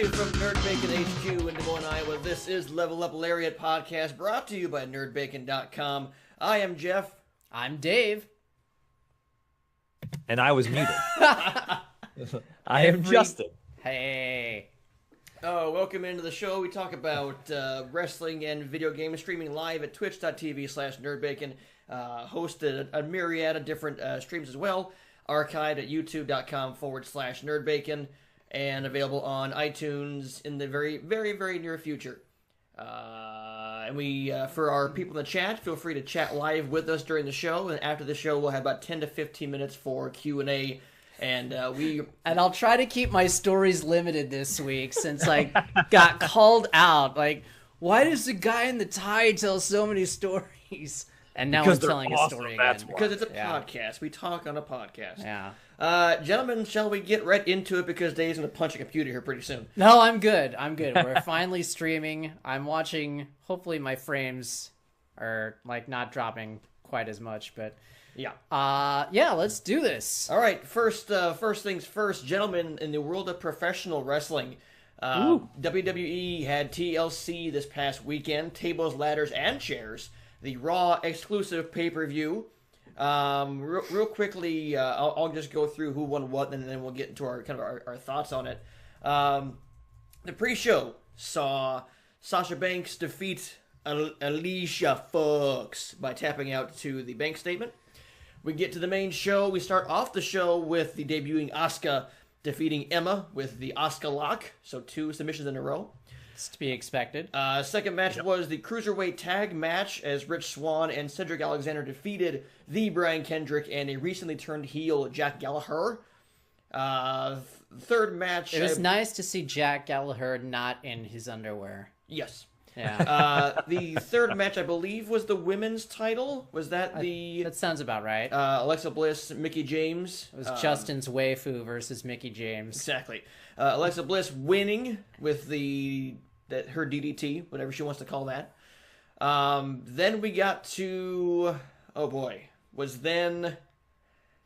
you from Nerd Bacon HQ in Des Moines, Iowa. This is Level Up Lariat Podcast, brought to you by Bacon.com. I am Jeff. I'm Dave. And I was muted. I am Justin. Hey. Oh, welcome into the show. We talk about wrestling and video games, streaming live at twitch.tv/nerdbacon. Hosted a myriad of different streams as well. Archived at youtube.com/nerdbacon. And available on iTunes in the very, very, very near future. And we, for our people in the chat, feel free to chat live with us during the show. And after the show, we'll have about 10 to 15 minutes for Q&A. And And I'll try to keep my stories limited this week since I got called out. Like, why does the guy in the tie tell so many stories? And now I'm telling a story again. Because it's a podcast. We talk on a podcast. Yeah. Gentlemen, shall we get right into it? Because Dave's going to punch a computer here pretty soon. No, I'm good. We're finally streaming. I'm watching. Hopefully my frames are, like, not dropping quite as much, but... Yeah. Let's do this. All right. First things first, gentlemen, in the world of professional wrestling, WWE had TLC this past weekend, tables, ladders, and chairs, the Raw exclusive pay-per-view. Real quickly, I'll just go through who won what, and then we'll get into our thoughts on it. The pre-show saw Sasha Banks defeat Alicia Fox by tapping out to the bank statement. We get to the main show. We start off the show with the debuting Asuka defeating Emma with the Asuka lock. So 2 submissions in a row. It's to be expected. Second match was the Cruiserweight Tag match as Rich Swann and Cedric Alexander defeated the Brian Kendrick and a recently turned heel Jack Gallagher. Third match... It was nice to see Jack Gallagher not in his underwear. Yes. Yeah. The third match, I believe, was the women's title. Was that the... That sounds about right. Alexa Bliss, Mickie James. It was Justin's waifu versus Mickie James. Exactly. Alexa Bliss winning with her DDT, whatever she wants to call that. Then we got to... Oh, boy. I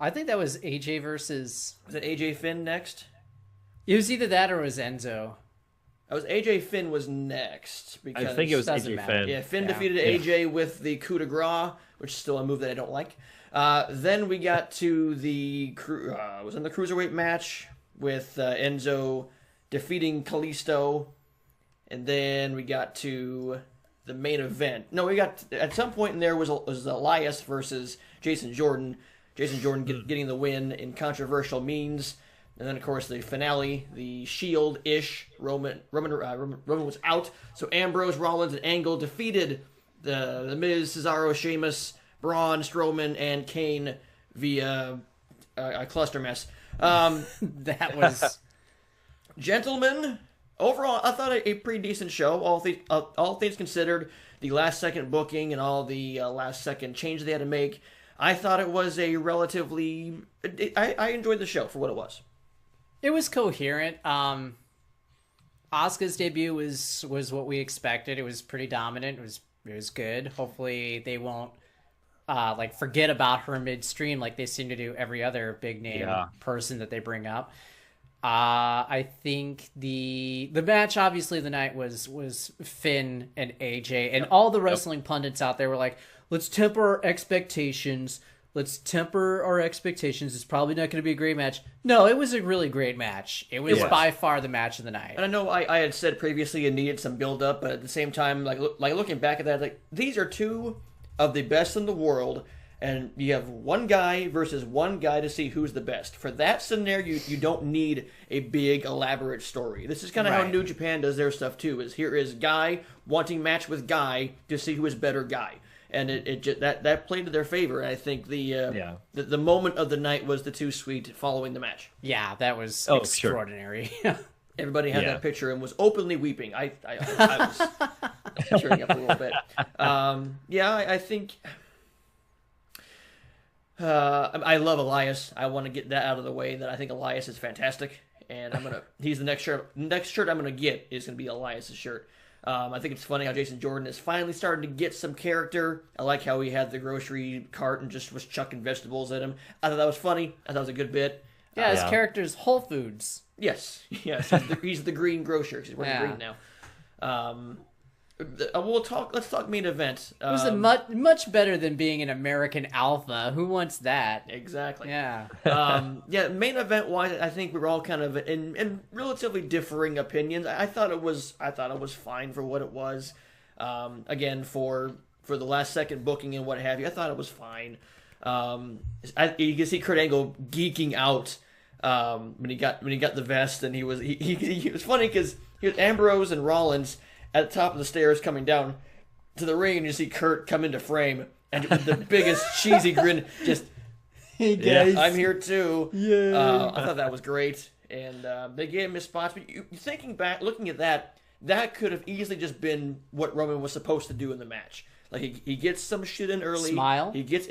think that was AJ versus... Was it AJ Finn next? It was either that or it was Enzo. It was AJ Finn was next. Because I think it was AJ Finn. Yeah, Finn defeated AJ with the coup de grace, which is still a move that I don't like. Then we got to the was in the Cruiserweight match with Enzo defeating Kalisto. And then we got to the main event. No, we got... At some point in there was Elias versus Jason Jordan. Jason Jordan getting the win in controversial means. And then, of course, the finale, the Shield-ish. Roman was out. So Ambrose, Rollins, and Angle defeated the Miz, Cesaro, Sheamus, Braun, Strowman, and Kane via a cluster mess. That was... Gentlemen... Overall, I thought a pretty decent show. All things considered, the last-second booking and all the last-second changes they had to make, I thought it was a relatively... I enjoyed the show for what it was. It was coherent. Asuka's debut was what we expected. It was pretty dominant. It was good. Hopefully they won't forget about her midstream like they seem to do every other big-name person that they bring up. I think the match, obviously, the night was Finn and AJ, and all the wrestling pundits out there were like, let's temper our expectations. It's probably not going to be a great match. No, it was a really great match. It was by far the match of the night. And I know I had said previously it needed some build-up, but at the same time, like looking back at that, like these are two of the best in the world, and you have one guy versus one guy to see who's the best. For that scenario, you don't need a big, elaborate story. This is kind of how New Japan does their stuff, too, is here is guy wanting match with guy to see who is better guy. And it just, that played to their favor. I think the moment of the night was the Too Sweet following the match. Yeah, that was extraordinary. Sure. Everybody had that picture and was openly weeping. I was tearing up a little bit. I think... I love Elias. I want to get that out of the way. That I think Elias is fantastic, and he's the next shirt. Next shirt I'm gonna get is gonna be Elias's shirt. I think it's funny how Jason Jordan is finally starting to get some character. I like how he had the grocery cart and just was chucking vegetables at him. I thought that was funny. I thought it was a good bit. Yeah, his character's Whole Foods. Yes, he's the green grocer. He's wearing green now. Let's talk main event. It was much better than being an American Alpha. Who wants that? Exactly. Yeah. Main event wise, I think we were all kind of in relatively differing opinions. I thought it was fine for what it was. Again, for the last second booking and what have you, I thought it was fine. You can see Kurt Angle geeking out when he got the vest, and he was funny because he was Ambrose and Rollins at the top of the stairs coming down to the ring, and you see Kurt come into frame, and with the biggest cheesy grin, just, hey guys, I'm here too. Yeah, I thought that was great, and they gave him his spots. But thinking back, looking at that could have easily just been what Roman was supposed to do in the match. Like he gets some shit in early. Smile. He gets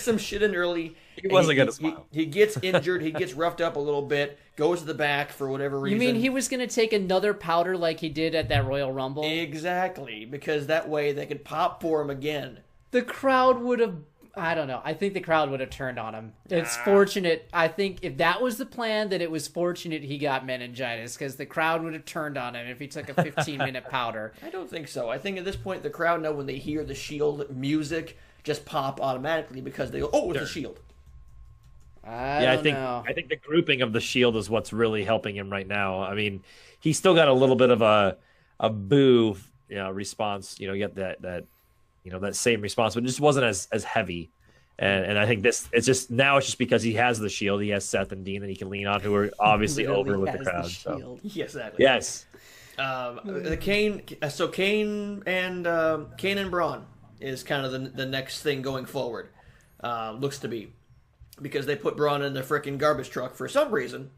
some shit in early. He wasn't going to smile. He gets injured. He gets roughed up a little bit. Goes to the back for whatever reason. You mean he was going to take another powder like he did at that Royal Rumble? Exactly, because that way they could pop for him again. The crowd would have... I don't know. I think the crowd would have turned on him. It's fortunate. I think if that was the plan, that it was fortunate he got meningitis, because the crowd would have turned on him if he took a 15-minute powder. I don't think so. I think at this point the crowd know when they hear the Shield music, just pop automatically because they go, oh, it's the Shield. I think the grouping of the Shield is what's really helping him right now. I mean, he's still got a little bit of a boo response. You get that same response, but it just wasn't as heavy. And I think it's just because he has the Shield. He has Seth and Dean that he can lean on, who are obviously over with the crowd. So. Yes, exactly. Yes. Kane and Braun is kind of the next thing going forward. Looks to be. Because they put Braun in the frickin' garbage truck for some reason.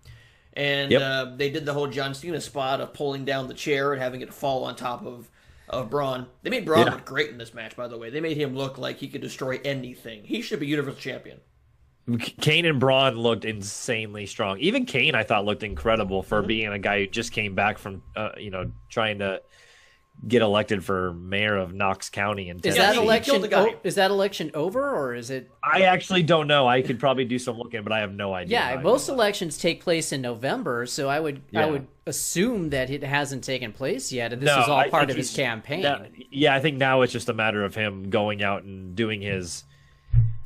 And they did the whole John Cena spot of pulling down the chair and having it fall on top of Braun. They made Braun look great in this match, by the way. They made him look like he could destroy anything. He should be Universal Champion. Kane and Braun looked insanely strong. Even Kane, I thought, looked incredible for being a guy who just came back from, trying to get elected for mayor of Knox County. Is that election over, or is it? I actually don't know. I could probably do some looking, but I have no idea. Yeah, most elections take place in November, so I would assume that it hasn't taken place yet, and this is all part of his campaign. I think now it's just a matter of him going out and doing his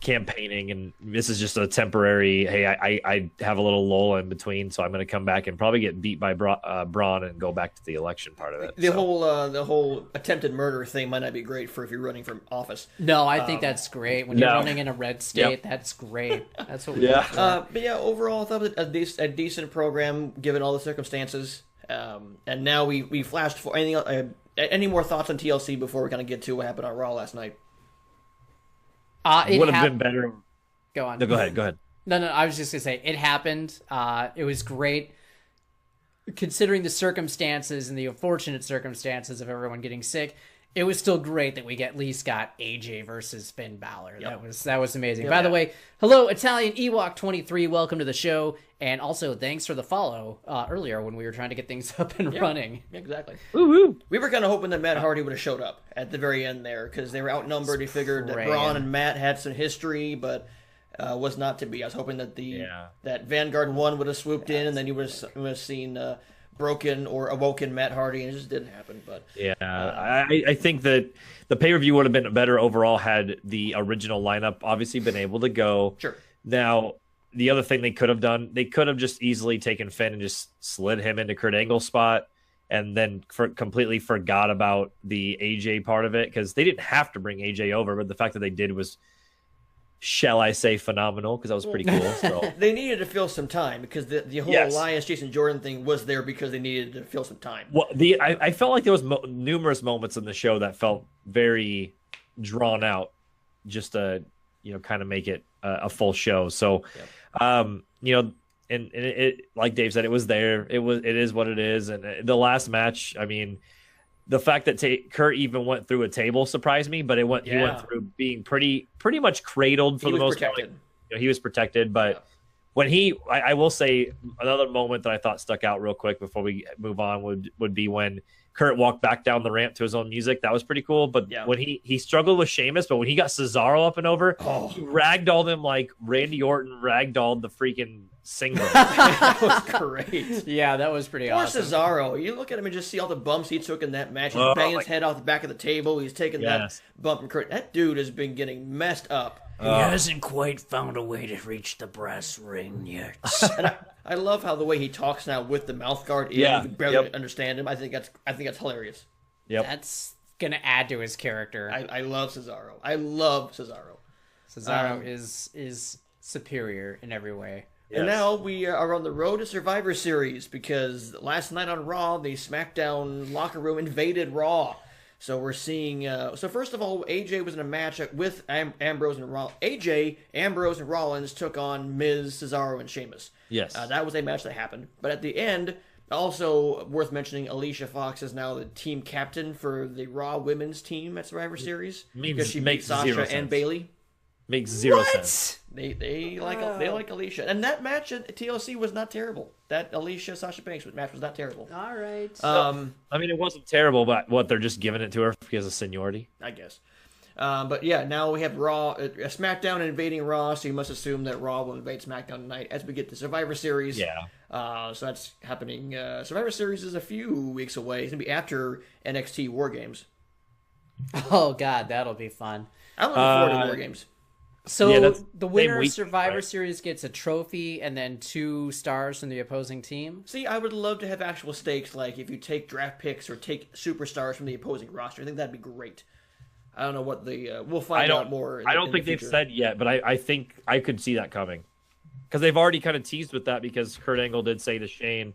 campaigning, and this is just a temporary, hey, I have a little lull in between, so I'm going to come back and probably get beat by Braun and go back to the election part of it. The whole attempted murder thing might not be great for if you're running for office. No, I think that's great. When you're running in a red state, that's great. That's what we want. But overall, I thought it was a decent program given all the circumstances. And now we flashed for any more thoughts on TLC before we kind of get to what happened on Raw last night. It would have been better. Go on. No, go ahead. No, I was just going to say, it happened. It was great. Considering the circumstances and the unfortunate circumstances of everyone getting sick, it was still great that we at least got AJ versus Finn Balor. Yep. That was amazing. By the way, hello, Italian Ewok 23. Welcome to the show. And also, thanks for the follow earlier when we were trying to get things up and running. Exactly. Woo-hoo. We were kind of hoping that Matt Hardy would have showed up at the very end there because they were outnumbered. He figured that Braun and Matt had some history, but was not to be. I was hoping that that Vanguard 1 would have swooped in, and then you would have seen broken or awoken Matt Hardy, and it just didn't happen. But I think that the pay-per-view would have been better overall had the original lineup obviously been able to go. Sure. Now, the other thing they could have done, they could have just easily taken Finn and just slid him into Kurt Angle's spot and then completely forgot about the AJ part of it, because they didn't have to bring AJ over, but the fact that they did was, shall I say, phenomenal, because that was pretty cool. So they needed to fill some time because the whole Elias Jason Jordan thing was there because they needed to fill some time. Well, I felt like there was numerous moments in the show that felt very drawn out, just to kind of make it a full show. So, and it, like Dave said, it was there. It is what it is. And the last match, I mean, the fact that Kurt even went through a table surprised me, but he went through being pretty much cradled for the most part. He was protected, but when I will say another moment that I thought stuck out real quick before we move on would be when Kurt walked back down the ramp to his own music. That was pretty cool. But when he struggled with Sheamus, but when he got Cesaro up and over, he ragdolled him like Randy Orton ragdolled the freaking single. That was great. Yeah, that was pretty Poor awesome. Cesaro. You look at him and just see all the bumps he took in that match. He's banging his head off the back of the table. He's taking that bump and Kurt. That dude has been getting messed up. He hasn't quite found a way to reach the brass ring yet. And I love how the way he talks now with the mouth guard. You can barely understand him. I think that's hilarious. Yep. That's gonna add to his character. I love Cesaro. I love Cesaro. Cesaro is superior in every way. Yes. And now we are on the road to Survivor Series because last night on Raw, the SmackDown locker room invaded Raw. So we're seeing... so first of all, AJ was in a match with Ambrose and Rollins. AJ, Ambrose, and Rollins took on Miz, Cesaro, and Sheamus. Yes. That was a match that happened. But at the end, also worth mentioning, Alicia Fox is now the team captain for the Raw women's team at Survivor Series. Because she beat Sasha and Bayley. Makes zero sense. They like Alicia, and that match at TLC was not terrible. That Alicia Sasha Banks match was not terrible. All right. I mean, it wasn't terrible, but they're just giving it to her because of seniority, I guess. But yeah, now we have Raw, SmackDown invading Raw, so you must assume that Raw will invade SmackDown tonight as we get to Survivor Series. Yeah. So that's happening. Survivor Series is a few weeks away. It's gonna be after NXT War Games. Oh God, that'll be fun. I'm looking forward to War Games. So the winner of Survivor Series gets a trophy and then 2 stars from the opposing team? See, I would love to have actual stakes, like if you take draft picks or take superstars from the opposing roster. I think that'd be great. I don't know what the... we'll find out more. I don't think they've said yet, but I think I could see that coming. Because they've already kind of teased with that because Kurt Angle did say to Shane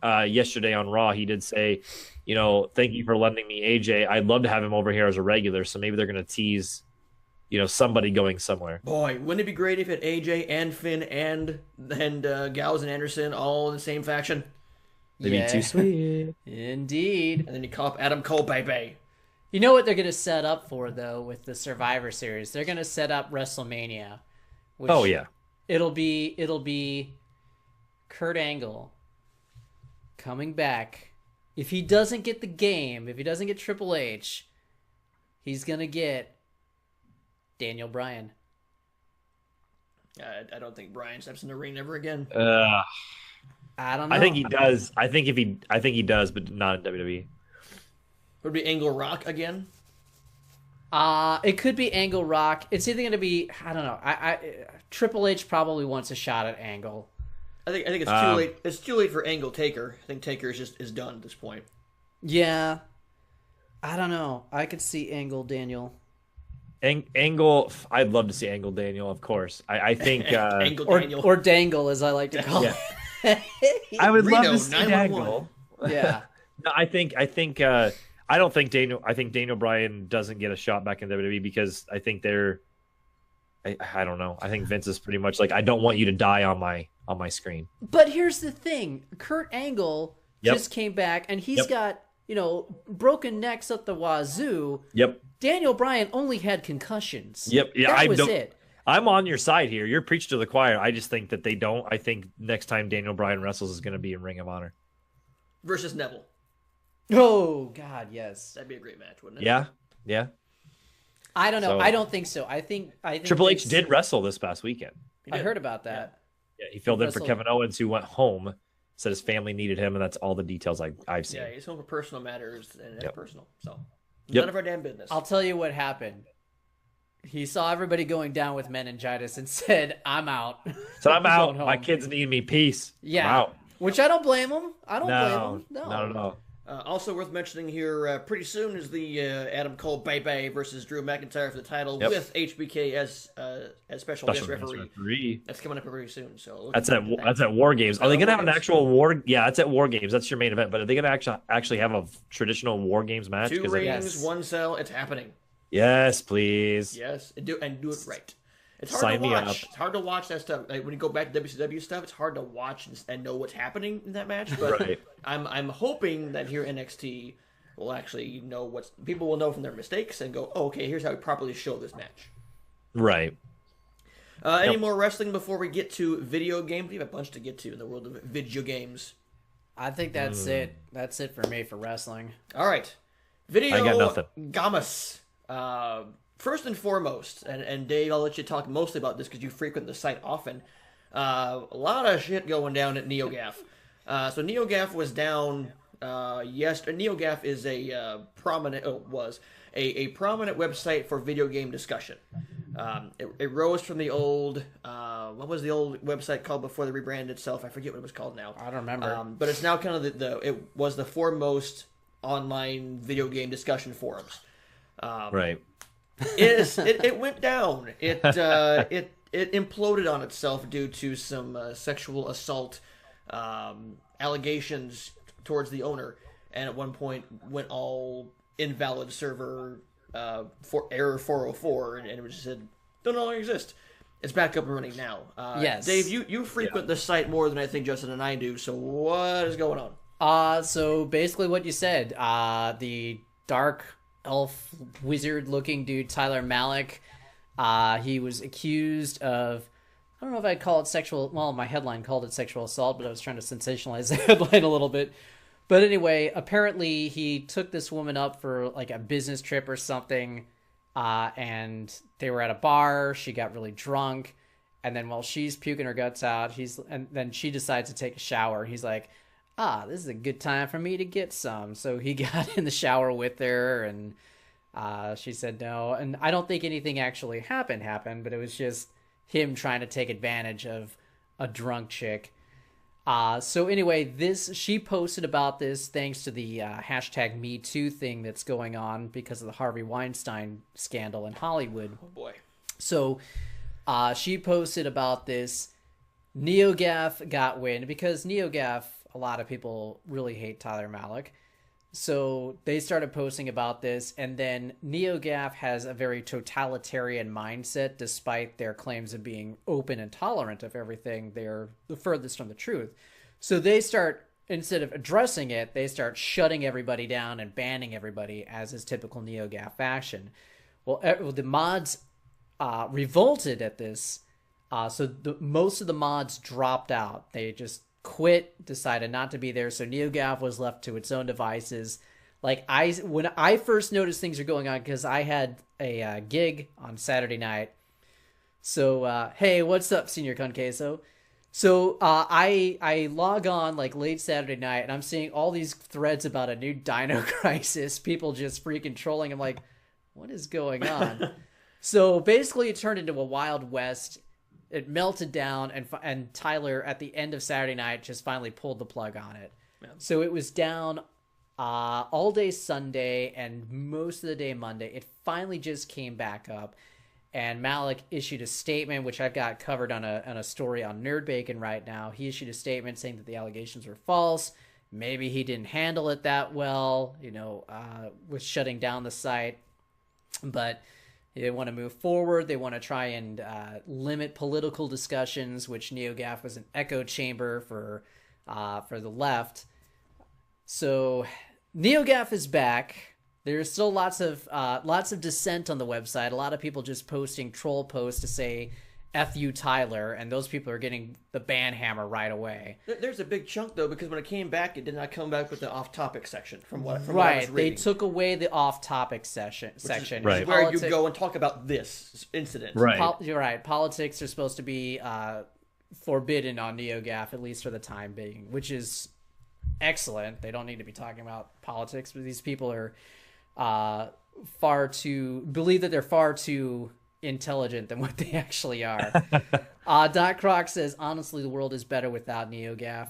yesterday on Raw, he did say, thank you for lending me AJ. I'd love to have him over here as a regular, so maybe they're going to tease... somebody going somewhere. Boy, wouldn't it be great if it AJ and Finn and Gallows and Anderson all in the same faction? They'd be too sweet. Indeed. And then you call up Adam Cole, baby. You know what they're going to set up for, though, with the Survivor Series? They're going to set up WrestleMania. Which It'll be Kurt Angle coming back. If he doesn't get the game, if he doesn't get Triple H, he's going to get Daniel Bryan. I don't think Bryan steps in the ring ever again. I don't know. I think he does. I think he does, but not in WWE. Would it be Angle Rock again? It could be Angle Rock. It's either going to be, I don't know. Triple H probably wants a shot at Angle. I think it's too late. It's too late for Angle Taker. I think Taker is done at this point. Yeah. I don't know. I could see Angle Daniel. Angle, I'd love to see Angle Daniel, of course. I think Angle Daniel. Or Dangle, as I like to call it. I would Reno, love to see Dangle. Yeah. No, I don't think Daniel Bryan doesn't get a shot back in WWE because I think I don't know. I think Vince is pretty much like, I don't want you to die on my screen. But here's the thing: Kurt Angle just came back, and he's got broken necks up the wazoo. Yep. Daniel Bryan only had concussions. Yep. Yeah, that was it. I'm on your side here. You're preaching to the choir. I just think that they don't. I think next time Daniel Bryan wrestles is going to be in Ring of Honor versus Neville. Oh God, yes, that'd be a great match, wouldn't it? Yeah. I don't know. So, I don't think so. I think Triple H did wrestle this past weekend. I heard about that. Yeah, he filled in for Kevin Owens, who went home. Said his family needed him, and that's all the details I've seen. Yeah, he's home for personal matters, and it's personal. So none of our damn business. I'll tell you what happened. He saw everybody going down with meningitis and said, "I'm out." So I'm out. My kids need me. Peace. Yeah. I'm out. Which I don't blame him. I don't blame him. No, not at all. Also worth mentioning here, pretty soon is the Adam Cole Bye versus Drew McIntyre for the title with HBK as special guest referee. That's coming up very soon. So that's at War Games. Are they going to have an actual War? Yeah, that's at War Games. That's your main event. But are they going to actually have a traditional War Games match? 2 rings, 1 cell. It's happening. Yes, please. Yes, do it right. It's hard to watch. It's hard to watch that stuff. Like when you go back to WCW stuff, it's hard to watch and know what's happening in that match. But I'm hoping that here NXT will actually know people will know from their mistakes and go, oh, okay, here's how we properly show this match. Right. Any more wrestling before we get to video games? We have a bunch to get to in the world of video games. I think that's it. That's it for me for wrestling. All right. Video I got nothing. Gamas. First and foremost, and Dave, I'll let you talk mostly about this because you frequent the site often. A lot of shit going down at NeoGAF. So NeoGAF was down yesterday. NeoGAF is a prominent website for video game discussion. It rose from the old what was the old website called before they rebranded itself? I forget what it was called now. I don't remember. But it's now kind of it was the foremost online video game discussion forums. Right. It went down. It imploded on itself due to some sexual assault allegations towards the owner, and at one point went all invalid server for error 404, and it was just said don't no longer exist. It's back up and running now. Yes, Dave, you frequent the site more than I think Justin and I do. So what is going on? So basically what you said, the dark elf wizard looking dude Tyler Malik, he was accused of, I don't know if I'd call it sexual, well, my headline called it sexual assault, but I was trying to sensationalize the headline a little bit. But anyway, apparently he took this woman up for like a business trip or something, and they were at a bar. She got really drunk, and then while she's puking her guts out, and then she decides to take a shower. He's like, this is a good time for me to get some. So he got in the shower with her, and she said no. And I don't think anything actually happened, but it was just him trying to take advantage of a drunk chick. So anyway, she posted about this thanks to the hashtag #MeToo thing that's going on because of the Harvey Weinstein scandal in Hollywood. Oh boy. So she posted about this. NeoGAF got wind because NeoGAF, a lot of people really hate Tyler Malik. So they started posting about this, and then NeoGAF has a very totalitarian mindset despite their claims of being open and tolerant of everything. They're the furthest from the truth. So they start, instead of addressing it, they start shutting everybody down and banning everybody, as is typical NeoGAF fashion. Well, the mods revolted at this, so most of the mods dropped out. They just quit, decided not to be there, so NeoGAF was left to its own devices. Like when I first noticed things are going on, because I had a gig on Saturday night. So hey, what's up, Senior Conqueso? So I log on like late Saturday night, and I'm seeing all these threads about a new Dino Crisis. People just freaking trolling. I'm like, what is going on? So basically, it turned into a Wild West. It melted down, and Tyler, at the end of Saturday night, just finally pulled the plug on it. Yeah. So it was down all day Sunday and most of the day Monday. It finally just came back up, and Malik issued a statement, which I've got covered on a story on Nerd Bacon right now. He issued a statement saying that the allegations were false. Maybe he didn't handle it that well, with shutting down the site, but they want to move forward. They want to try and limit political discussions, which NeoGAF was an echo chamber for the left. So NeoGAF is back. There's still lots of dissent on the website. A lot of people just posting troll posts to say "F you, Tyler," and those people are getting the ban hammer right away. There's a big chunk though, because when it came back, it did not come back with the off-topic section. From what I was reading. They took away the off-topic section. Right. Where you go and talk about this incident. Right. You're right. Politics are supposed to be forbidden on NeoGAF, at least for the time being, which is excellent. They don't need to be talking about politics, but these people are believe that they're far too intelligent than what they actually are. Doc Croc says, honestly, the world is better without NeoGAF.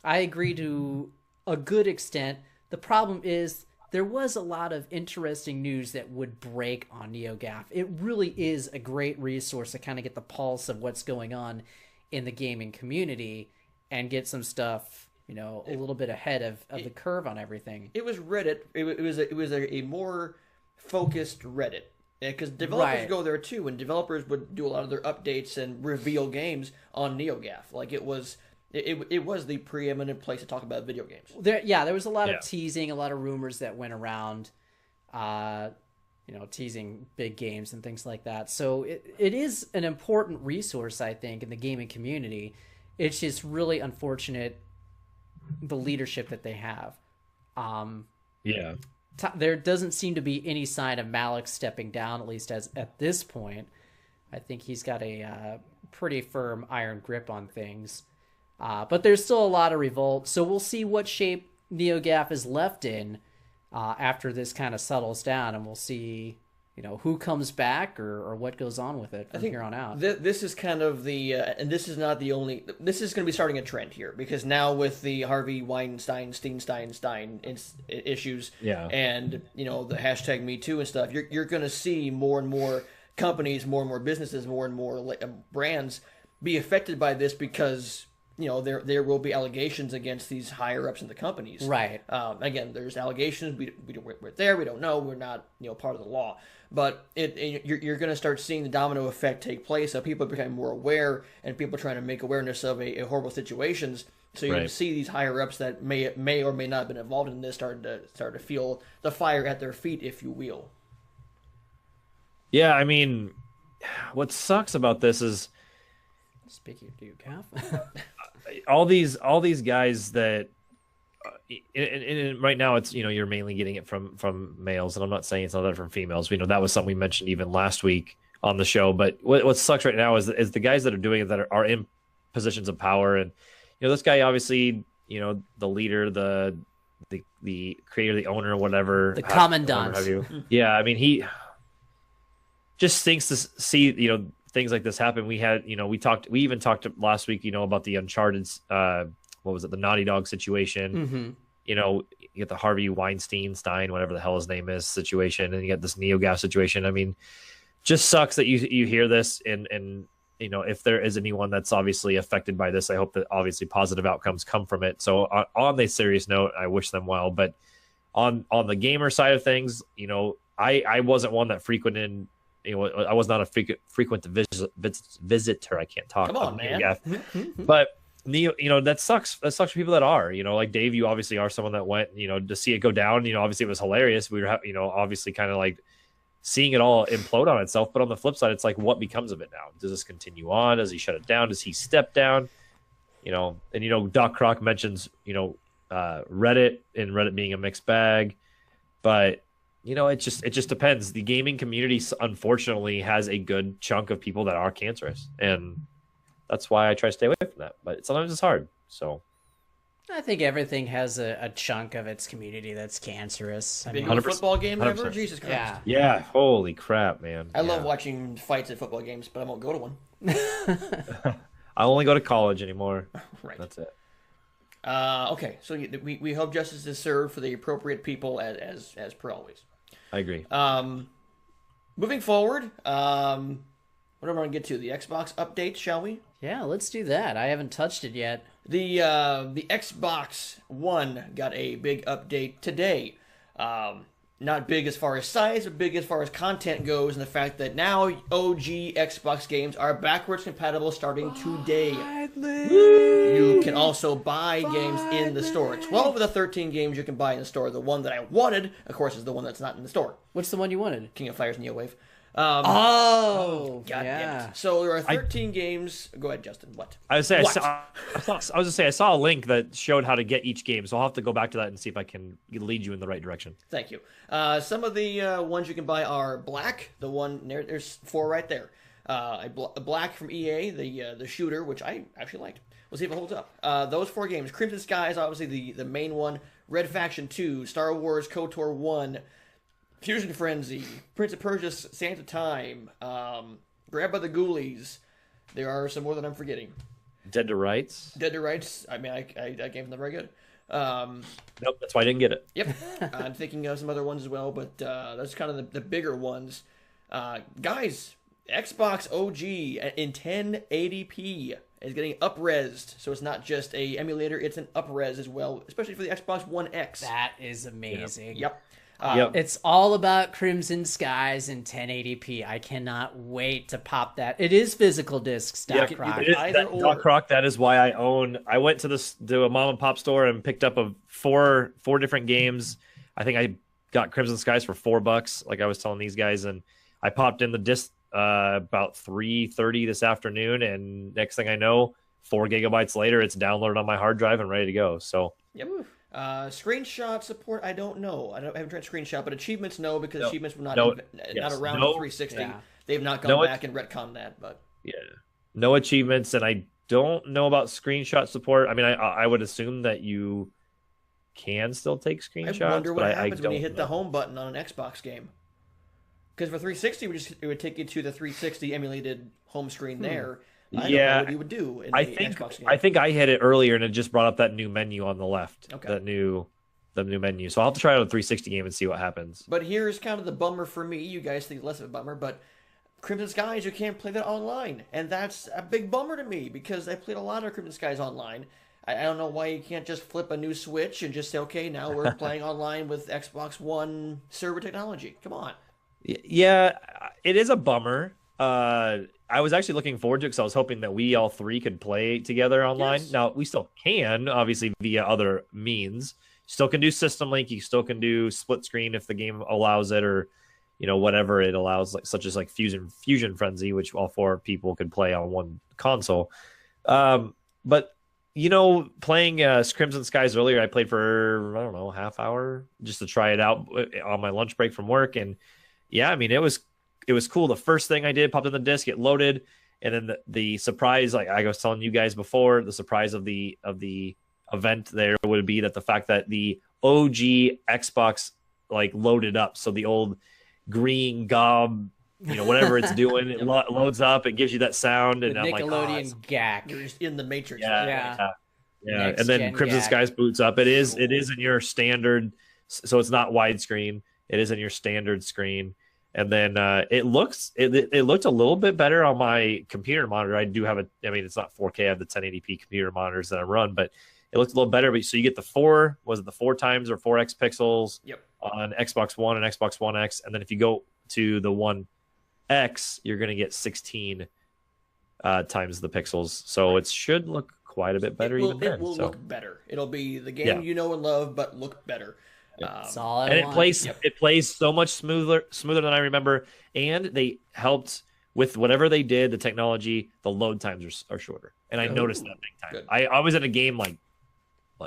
I agree to a good extent. The problem is there was a lot of interesting news that would break on NeoGAF. It really is a great resource to kind of get the pulse of what's going on in the gaming community and get some stuff, a little bit ahead of the curve on everything. It was Reddit. It was a more focused Reddit. Because developers go there too, and developers would do a lot of their updates and reveal games on NeoGAF. Like it was the preeminent place to talk about video games. There was a lot of teasing, a lot of rumors that went around, teasing big games and things like that. So it is an important resource, I think, in the gaming community. It's just really unfortunate the leadership that they have. There doesn't seem to be any sign of Malik stepping down, at least at this point. I think he's got a pretty firm iron grip on things. But there's still a lot of revolt, so we'll see what shape NeoGAF is left in after this kind of settles down, and we'll see, who comes back or what goes on with it from here on out. This is kind of the, and this is not the only, this is going to be starting a trend here, because now with the Harvey Weinstein, Stein issues, and, the hashtag Me Too and stuff, you're going to see more and more companies, more and more businesses, more and more brands be affected by this, because there will be allegations against these higher ups in the companies. Right. Again, there's allegations. We're there. We don't know. We're not part of the law. But you're going to start seeing the domino effect take place. Of people becoming more aware, and people trying to make awareness of a horrible situations. So you're going to see these higher ups that may or may not have been involved in this start to feel the fire at their feet, if you will. Yeah, I mean, what sucks about this is, speaking of NeoGAF, all these guys that, and right now it's you're mainly getting it from males, and I'm not saying it's not that from females. That was something we mentioned even last week on the show. But what sucks right now is the guys that are doing it that are in positions of power, and this guy obviously the leader, the creator, the owner, whatever, the commandant. Yeah, I mean he just stinks to see things like this happen. We had, we even talked last week, about the Uncharted, what was it, the Naughty Dog situation. Mm-hmm. You get the Harvey Weinstein, whatever the hell his name is, situation, and you get this NeoGAF situation. I mean, just sucks that you hear this, and if there is anyone that's obviously affected by this, I hope that obviously positive outcomes come from it. So on the serious note, I wish them well. But on the gamer side of things, I wasn't one that frequented. I was not a frequent visitor. I can't talk. Come on, man. But that sucks. That sucks for people that are. Like Dave, you obviously are someone that went. To see it go down. Obviously it was hilarious. We were, obviously kind of like seeing it all implode on itself. But on the flip side, it's like, what becomes of it now? Does this continue on? Does he shut it down? Does he step down? And Doc Croc mentions Reddit, and Reddit being a mixed bag, but. It just depends. The gaming community, unfortunately, has a good chunk of people that are cancerous, and that's why I try to stay away from that. But sometimes it's hard. So, I think everything has a chunk of its community that's cancerll Big football game ever? Jesus Christ! Yeah. Holy crap, man! I love watching fights at football games, but I won't go to one. I only go to college anymore. Right. That's it. Okay, so we hope justice is served for the appropriate people as per always. I agree. Moving forward, what do I want to get to? The Xbox update, shall we? Yeah, let's do that. I haven't touched it yet. The Xbox One got a big update today. Not big as far as size, but big as far as content goes, and the fact that now OG Xbox games are backwards compatible starting today. You can also buy games in the store. 12 of the 13 games you can buy in the store. The one that I wanted, of course, is the one that's not in the store. What's the one you wanted? King of Fighters NeoWave. God damn it. So there are 13 games. Go ahead, Justin. What? I was gonna say I saw a link that showed how to get each game, so I'll have to go back to that and see if I can lead you in the right direction. Thank you. Some of the ones you can buy are Black. The one there's 4 right there. A Black from EA, the shooter, which I actually liked. We'll see if it holds up. Those 4 games: Crimson Sky is obviously the main one. Red Faction 2, Star Wars KOTOR 1. Fusion Frenzy, Prince of Persia, Sands of Time, Grabbed by the Ghoulies. There are some more that I'm forgetting. Dead to Rights. I mean, that game's not very good. Nope, that's why I didn't get it. Yep. I'm thinking of some other ones as well, but that's kind of the bigger ones. Guys, Xbox OG in 1080p is getting up-resed, so it's not just a emulator, it's an up-res as well, especially for the Xbox One X. That is amazing. Yep. It's all about Crimson Skies in 1080p. I cannot wait to pop that. It is physical discs, Doc Croc. Doc Croc, that is why I went to a mom and pop store and picked up four different games. I think I got Crimson Skies for $4, like I was telling these guys, and I popped in the disc about 3:30 this afternoon, and next thing I know, 4 gigabytes later, it's downloaded on my hard drive and ready to go. So yep. Screenshot support, I don't know. I haven't tried screenshot, but achievements, no, because achievements were not around in 360. Yeah. They've not gone back and retconned that, but yeah. No achievements, and I don't know about screenshot support. I mean, I would assume that you can still take screenshots. I wonder what but happens I when you don't hit know. the home button on an Xbox game. Because for 360, it would take you to the 360 emulated home screen there. I don't know what you would do in the Xbox game. I think I hit it earlier, and it just brought up that new menu on the left. Okay. The new menu. So I'll have to try out a 360 game and see what happens. But here's kind of the bummer for me. You guys think less of a bummer, but Crimson Skies, you can't play that online. And that's a big bummer to me because I played a lot of Crimson Skies online. I don't know why you can't just flip a new switch and just say, okay, now we're playing online with Xbox One server technology. Come on. Yeah, it is a bummer. I was actually looking forward to it because I was hoping that we all three could play together online. Yes. Now, we still can, obviously, via other means. Still can do System Link. You still can do split screen if the game allows it, or whatever it allows, such as Fusion Frenzy, which all four people could play on one console. But playing Crimson Skies earlier, I played for, I don't know, half hour just to try it out on my lunch break from work. And yeah, I mean, it was cool. The first thing I did, popped in the disc, it loaded. And then the surprise, like I was telling you guys before, the surprise of the event there would be that the fact that the OG Xbox loaded up. So the old green gob, whatever it's doing, it loads up, it gives you that sound, and the I'm Nickelodeon like, GAC. You're just in the Matrix. Yeah. Next And then gen Crimson GAC. Skies boots up. It is in your standard, so it's not widescreen. It is in your standard screen. And then it looked a little bit better on my computer monitor. I do have it's not 4K. I have the 1080p computer monitors that I run, but it looked a little better. But so you get the 4 times or 4x pixels on Xbox One and Xbox One X, and then if you go to the One X, you're going to get 16 times the pixels. So it should look quite a bit better. It will look better. It'll be the game you know and love, but look better. That's all I and want. it plays so much smoother than I remember. And they helped with whatever they did, the technology. The load times are shorter, and I noticed that big time. Good. I was in a game like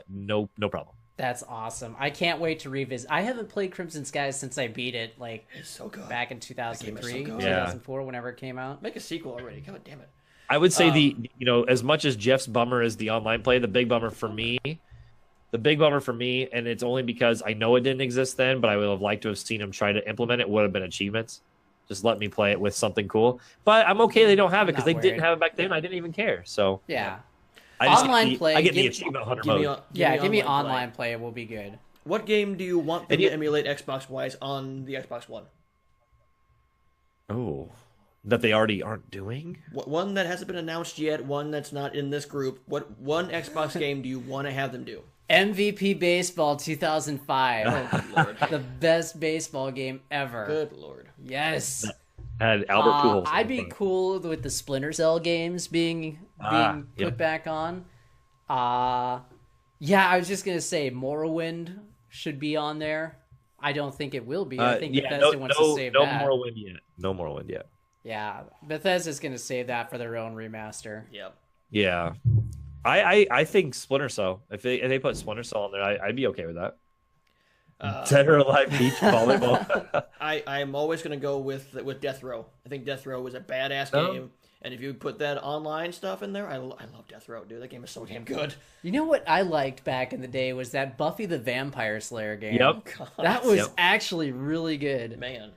no problem. That's awesome. I can't wait to revisit. I haven't played Crimson Skies since I beat it It's so good. back in 2003, so good. 2004, whenever it came out. Make a sequel already. God damn it. I would say as much as Jeff's bummer is the online play, the big bummer for me, and it's only because I know it didn't exist then, but I would have liked to have seen him try to implement it, would have been achievements. Just let me play it with something cool. But I'm okay they don't have it because they didn't have it back then. I didn't even care. So Yeah. I just Online play, I get the give- achievement hunter Give me, mode. Give me online play. It will be good. What game do you want them And you- to emulate Xbox-wise on the Xbox One? Oh, that they already aren't doing? One that hasn't been announced yet, one that's not in this group. What one Xbox game do you want to have them do? MVP Baseball 2005. Oh, good lord. The best baseball game ever. Good lord. Yes. Had Albert Pujols. I'd be cool with the Splinter Cell games being put back on. Yeah, I was just gonna say Morrowind should be on there. I don't think it will be. I think Bethesda wants to save that. No Morrowind yet. Yeah, Bethesda's gonna save that for their own remaster. Yep. Yeah, I think Splinter Cell. If they put Splinter Cell on there, I'd be okay with that. Dead or Alive Beach Volleyball. I'm always going to go with Death Row. I think Death Row was a badass game, and if you put that online stuff in there, I love Death Row, dude. That game is so damn good. You know what I liked back in the day was that Buffy the Vampire Slayer game. Yep. That was actually really good. Man.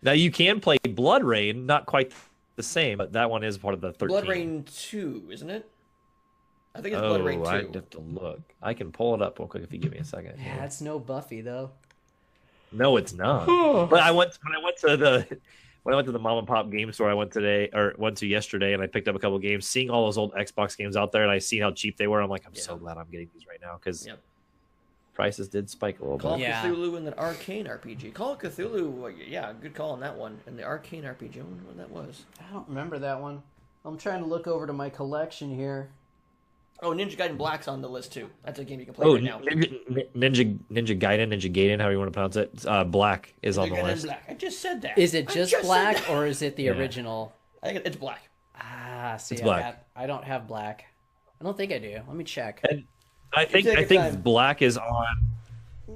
Now you can play Blood Rain, not quite the same, but that one is part of the 13. Blood Rain 2, isn't it? I think it's Blood Rain 2. I'd have to look. I can pull it up real quick if you give me a second. Yeah, it's no Buffy though. No, it's not. But when I went to the mom and pop game store I went to yesterday, and I picked up a couple games, seeing all those old Xbox games out there, and I see how cheap they were. I'm like, I'm so glad I'm getting these right now because prices did spike a little Call of bit. Cthulhu and the Arcane RPG. Call of Cthulhu, yeah, good call on that one. And the Arcane RPG, I wonder what that was. I don't remember that one. I'm trying to look over to my collection here. Oh, Ninja Gaiden Black's on the list too. That's a game you can play right now. Ninja Gaiden, however you want to pronounce it. Black is on the list. Black. I just said that. Is it just Black or is it the original? I think it's Black. See, It's Black. I don't have Black. I don't think I do. Let me check. And I think Black is on.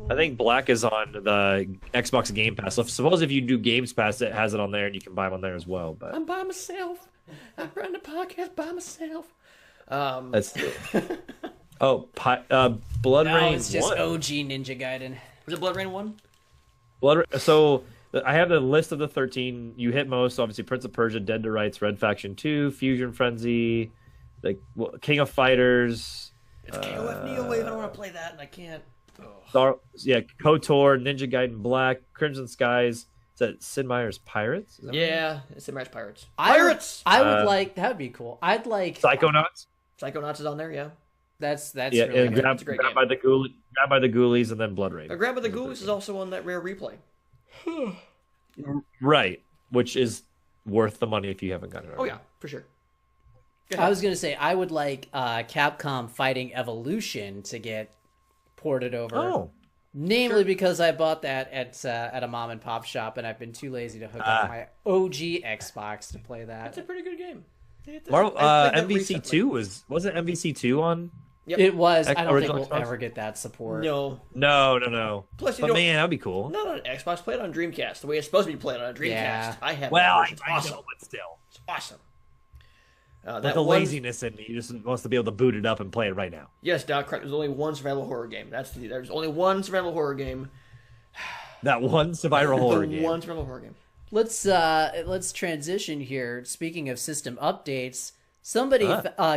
I think Black is on the Xbox Game Pass. So suppose if you do Games Pass, it has it on there, and you can buy them on there as well. But I'm by myself. I'm running the podcast by myself. That's Blood No, Rain it's just 1. OG Ninja Gaiden. Was it Blood Rain 1? So I have the list of the 13. You hit most, obviously Prince of Persia, Dead to Rights, Red Faction 2, Fusion Frenzy, King of Fighters. It's KOF Neo Wave. I don't want to play that, and I can't. KOTOR, Ninja Gaiden Black, Crimson Skies. Is that Sid Meier's Pirates? Yeah, it's Sid Meier's Pirates. Pirates! I would like... That would be cool. I'd like... Psychonauts? Psychonauts is on there, yeah. That's yeah, really and good. grab by the Ghoulies, and then Blood Rain. Grab by the Ghoulies is also on that rare replay. Right, which is worth the money if you haven't gotten it already. Oh, yeah, for sure. I was going to say, I would like Capcom Fighting Evolution to get ported over. Oh. Namely because I bought that at a mom and pop shop, and I've been too lazy to hook up my OG Xbox to play that. That's a pretty good game. MVC2 wasn't MVC2 on? Yep. It was. I don't think original we'll Xbox? ever get that support. No. Plus, But man, that'd be cool. Not on Xbox. Play it on Dreamcast. The way it's supposed to be played on a Dreamcast. Yeah. I have. Well, that version. I It's know, awesome. but still. It's awesome. But the laziness in me just wants to be able to boot it up and play it right now. Yes, Doc. Correct. There's only one survival horror game. There's only one survival horror game. That one survival horror game. One survival horror game. Let's transition here. Speaking of system updates, somebody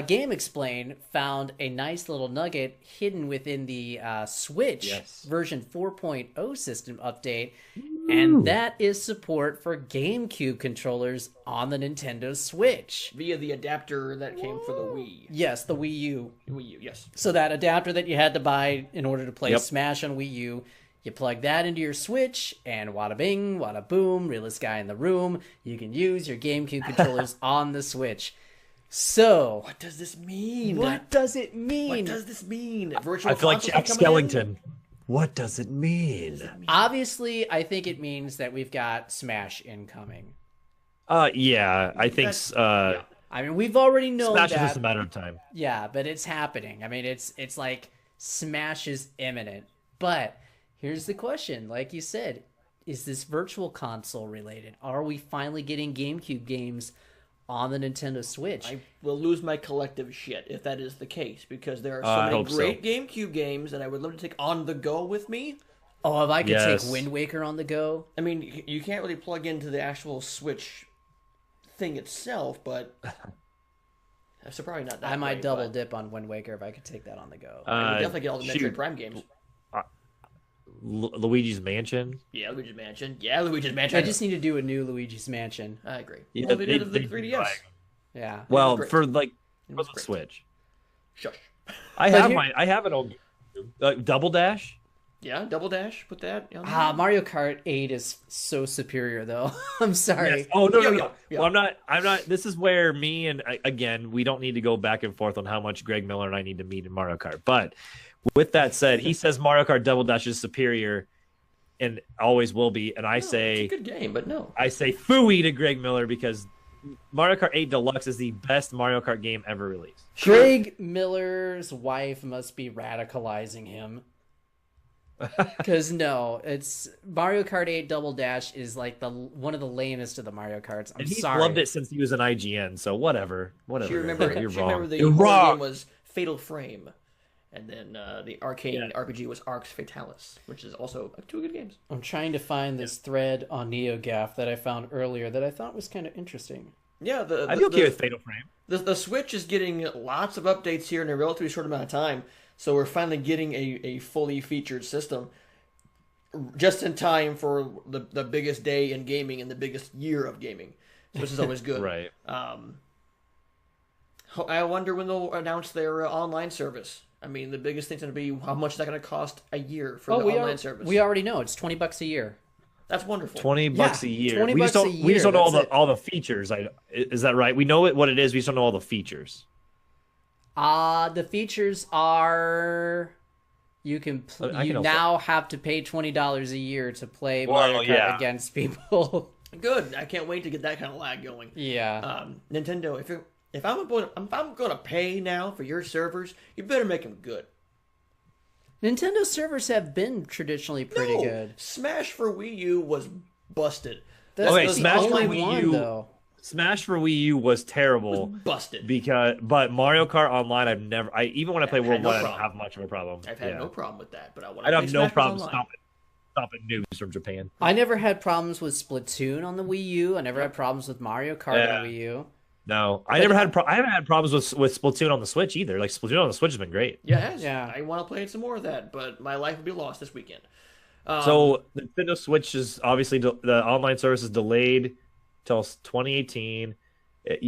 Game Explain found a nice little nugget hidden within the Switch version 4.0 system update, and that is support for GameCube controllers on the Nintendo Switch Via the adapter that came for the Wii. Yes, the Wii U. Wii U, yes. So that adapter that you had to buy in order to play Smash on Wii U, you plug that into your Switch, and wada bing, wada boom, realest guy in the room, you can use your GameCube controllers on the Switch. So, what does this mean? What does it mean? What does this mean? Virtual I feel like consoles Jack coming in? Skellington. What does it mean? Obviously, I think it means that we've got Smash incoming. Yeah, I think. I mean, we've already known Smash that. is just a matter of time. Yeah, but it's happening. I mean, it's like Smash is imminent. But here's the question: like you said, is this virtual console related? Are we finally getting GameCube games on the Nintendo Switch? I will lose my collective shit if that is the case, because there are so many great GameCube games that I would love to take on the go with me. Oh, if I could take Wind Waker on the go. I mean, you can't really plug into the actual Switch thing itself, but so probably not that I might great, double but dip on Wind Waker if I could take that on the go. I would definitely get all the Metroid Prime games. Luigi's Mansion. Yeah, Luigi's Mansion. Yeah, Luigi's Mansion. I just need to do a new Luigi's Mansion. I agree. Yeah, Well, they did the 3DS. Yeah. Well, great. for the great. Switch. Shush. I have an old Double Dash. Yeah, Double Dash. Put that on there. Mario Kart 8 is so superior, though. I'm sorry. Yes. Oh no. Yeah. Well, I'm not. This is where me and again, we don't need to go back and forth on how much Greg Miller and I need to meet in Mario Kart. But with that said, he says Mario Kart Double Dash is superior, and always will be. And I say it's a good game, but no. I say phooey to Greg Miller because Mario Kart 8 Deluxe is the best Mario Kart game ever released. Greg Miller's wife must be radicalizing him. Because no, it's Mario Kart 8 Double Dash is like one of the lamest of the Mario Karts. I'm He's sorry. loved it since he was an IGN, so whatever. She remember You're wrong. the You're horror wrong. game was Fatal Frame, and then the arcane RPG was Arx Fatalis, which is also two good games. I'm trying to find this thread on NeoGAF that I found earlier that I thought was kind of interesting. Yeah, I'd be okay with Fatal Frame. The Switch is getting lots of updates here in a relatively short amount of time, so we're finally getting a fully featured system just in time for the biggest day in gaming and the biggest year of gaming, which is always good. Right. I wonder when they'll announce their online service. I mean, the biggest thing's going to be how much is that going to cost a year for the online service. We already know it's $20 a year. That's wonderful. $20 a year. $20 We just don't. a We just year, don't know that's all the features. Is that right? We know what it is. We just don't know all the features. The features are you now have to pay $20 a year to play Mario Kart against people. Good. I can't wait to get that kind of lag going. Yeah. Nintendo, if I'm going to pay now for your servers, you better make them good. Nintendo servers have been traditionally pretty good. Smash for Wii U was busted. That's Smash the for only Wii one, U, though. Smash for Wii U was terrible. Busted. But Mario Kart Online, even when I play World One, I don't have much of a problem. I've had no problem with that, but I have no problem stopping noobs from Japan. I never had problems with Splatoon on the Wii U. I never had problems with Mario Kart on the Wii U. No, I haven't had problems with Splatoon on the Switch either. Like Splatoon on the Switch has been great. Yeah, it has. Yeah. I want to play some more of that, but my life would be lost this weekend. So Nintendo Switch is obviously the online service is delayed till 2018.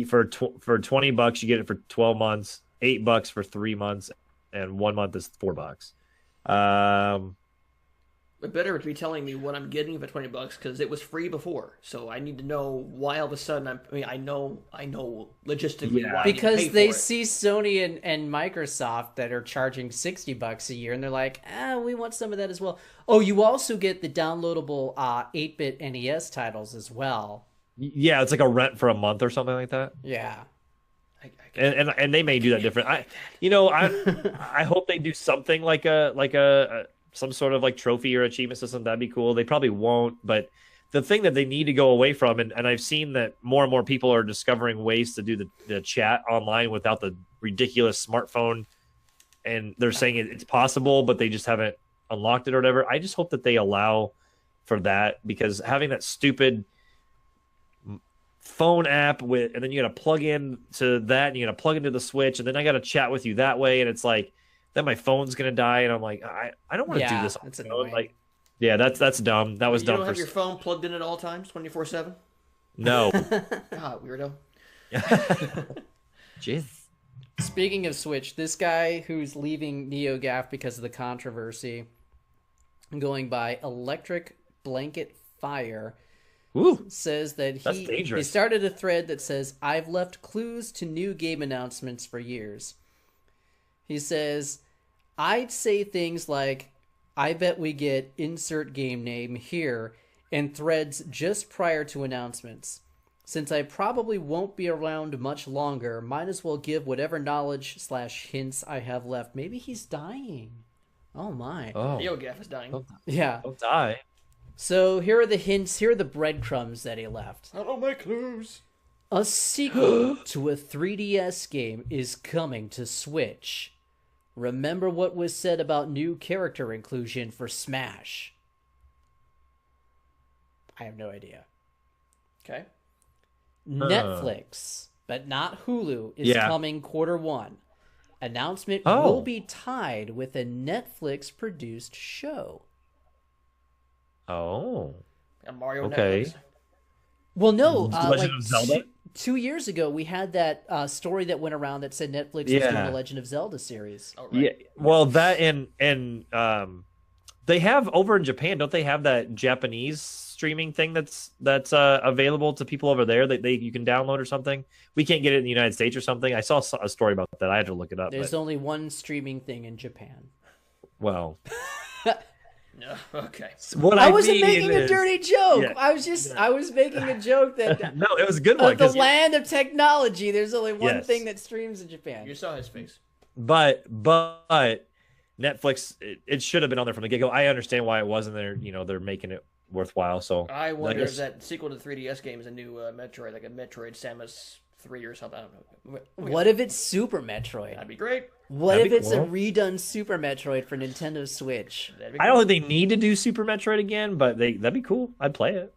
For $20 you get it for 12 months, $8 for 3 months, and 1 month is $4. It better be telling me what I'm getting for $20 because it was free before. So I need to know why all of a sudden I know logistically why. Because they see Sony and Microsoft that are charging $60 a year, and they're like, we want some of that as well. Oh, you also get the downloadable 8-bit NES titles as well. Yeah, it's like a rent for a month or something like that. Yeah. And they may do that different. I hope they do something like a some sort of like trophy or achievement system. That'd be cool. They probably won't, but the thing that they need to go away from, and I've seen that more and more people are discovering ways to do the chat online without the ridiculous smartphone, and they're saying it's possible, but they just haven't unlocked it or whatever. I just hope that they allow for that, because having that stupid phone app and then you got to plug in to that, and you got to plug into the Switch, and then I got to chat with you that way, and it's like, then my phone's gonna die, and I'm like, I don't want to do this. That's annoying. Like, that's dumb. That was dumb. You don't have your phone plugged in at all times, 24/7. No. Weirdo. Jeez. Speaking of Switch, this guy who's leaving NeoGAF because of the controversy, going by Electric Blanket Fire, says that he started a thread that says, "I've left clues to new game announcements for years." He says, "I'd say things like, I bet we get insert game name here, and threads just prior to announcements. Since I probably won't be around much longer, might as well give whatever knowledge/hints I have left." Maybe he's dying. Oh my. Oh. NeoGAF is dying. Don't die. So here are the hints, here are the breadcrumbs that he left. I don't make clues. A sequel to a 3DS game is coming to Switch. Remember what was said about new character inclusion for Smash? I have no idea. Okay. Netflix, but not Hulu, is coming Q1. Announcement will be tied with a Netflix-produced show. Oh. A Mario okay. Netflix. Well, no. Legend of Zelda? 2 years ago, we had that story that went around that said Netflix was doing the Legend of Zelda series. Oh, right. Yeah. Well, that and they have over in Japan, don't they have that Japanese streaming thing that's available to people over there that you can download or something? We can't get it in the United States or something. I saw a story about that. I had to look it up. There's only one streaming thing in Japan. Well. No, okay. I wasn't making a dirty joke. Yeah. I was making a joke that no, it was a good one. The land of technology, there's only one thing that streams in Japan. You saw his face. But Netflix, it should have been on there from the get-go. I understand why it wasn't there. They're making it worthwhile. So I wonder if that sequel to the 3DS game is a new Metroid, like a Metroid Samus 3 or something. I don't know. What if it's Super Metroid? That'd be great. What if it's a redone Super Metroid for Nintendo Switch? Cool. I don't think they need to do Super Metroid again, but that'd be cool. I'd play it.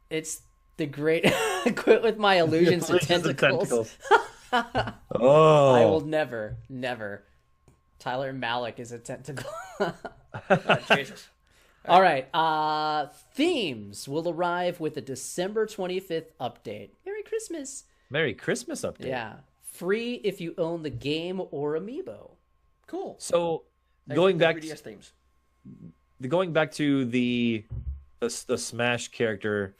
It's the great quit with my illusions to tentacles. Oh, I will never. Tyler Malik is a tentacle. Jesus. All right. Themes will arrive with a December 25th update. Merry Christmas. Merry Christmas update. Yeah. Free if you own the game or amiibo. Cool. So going back to the Smash character,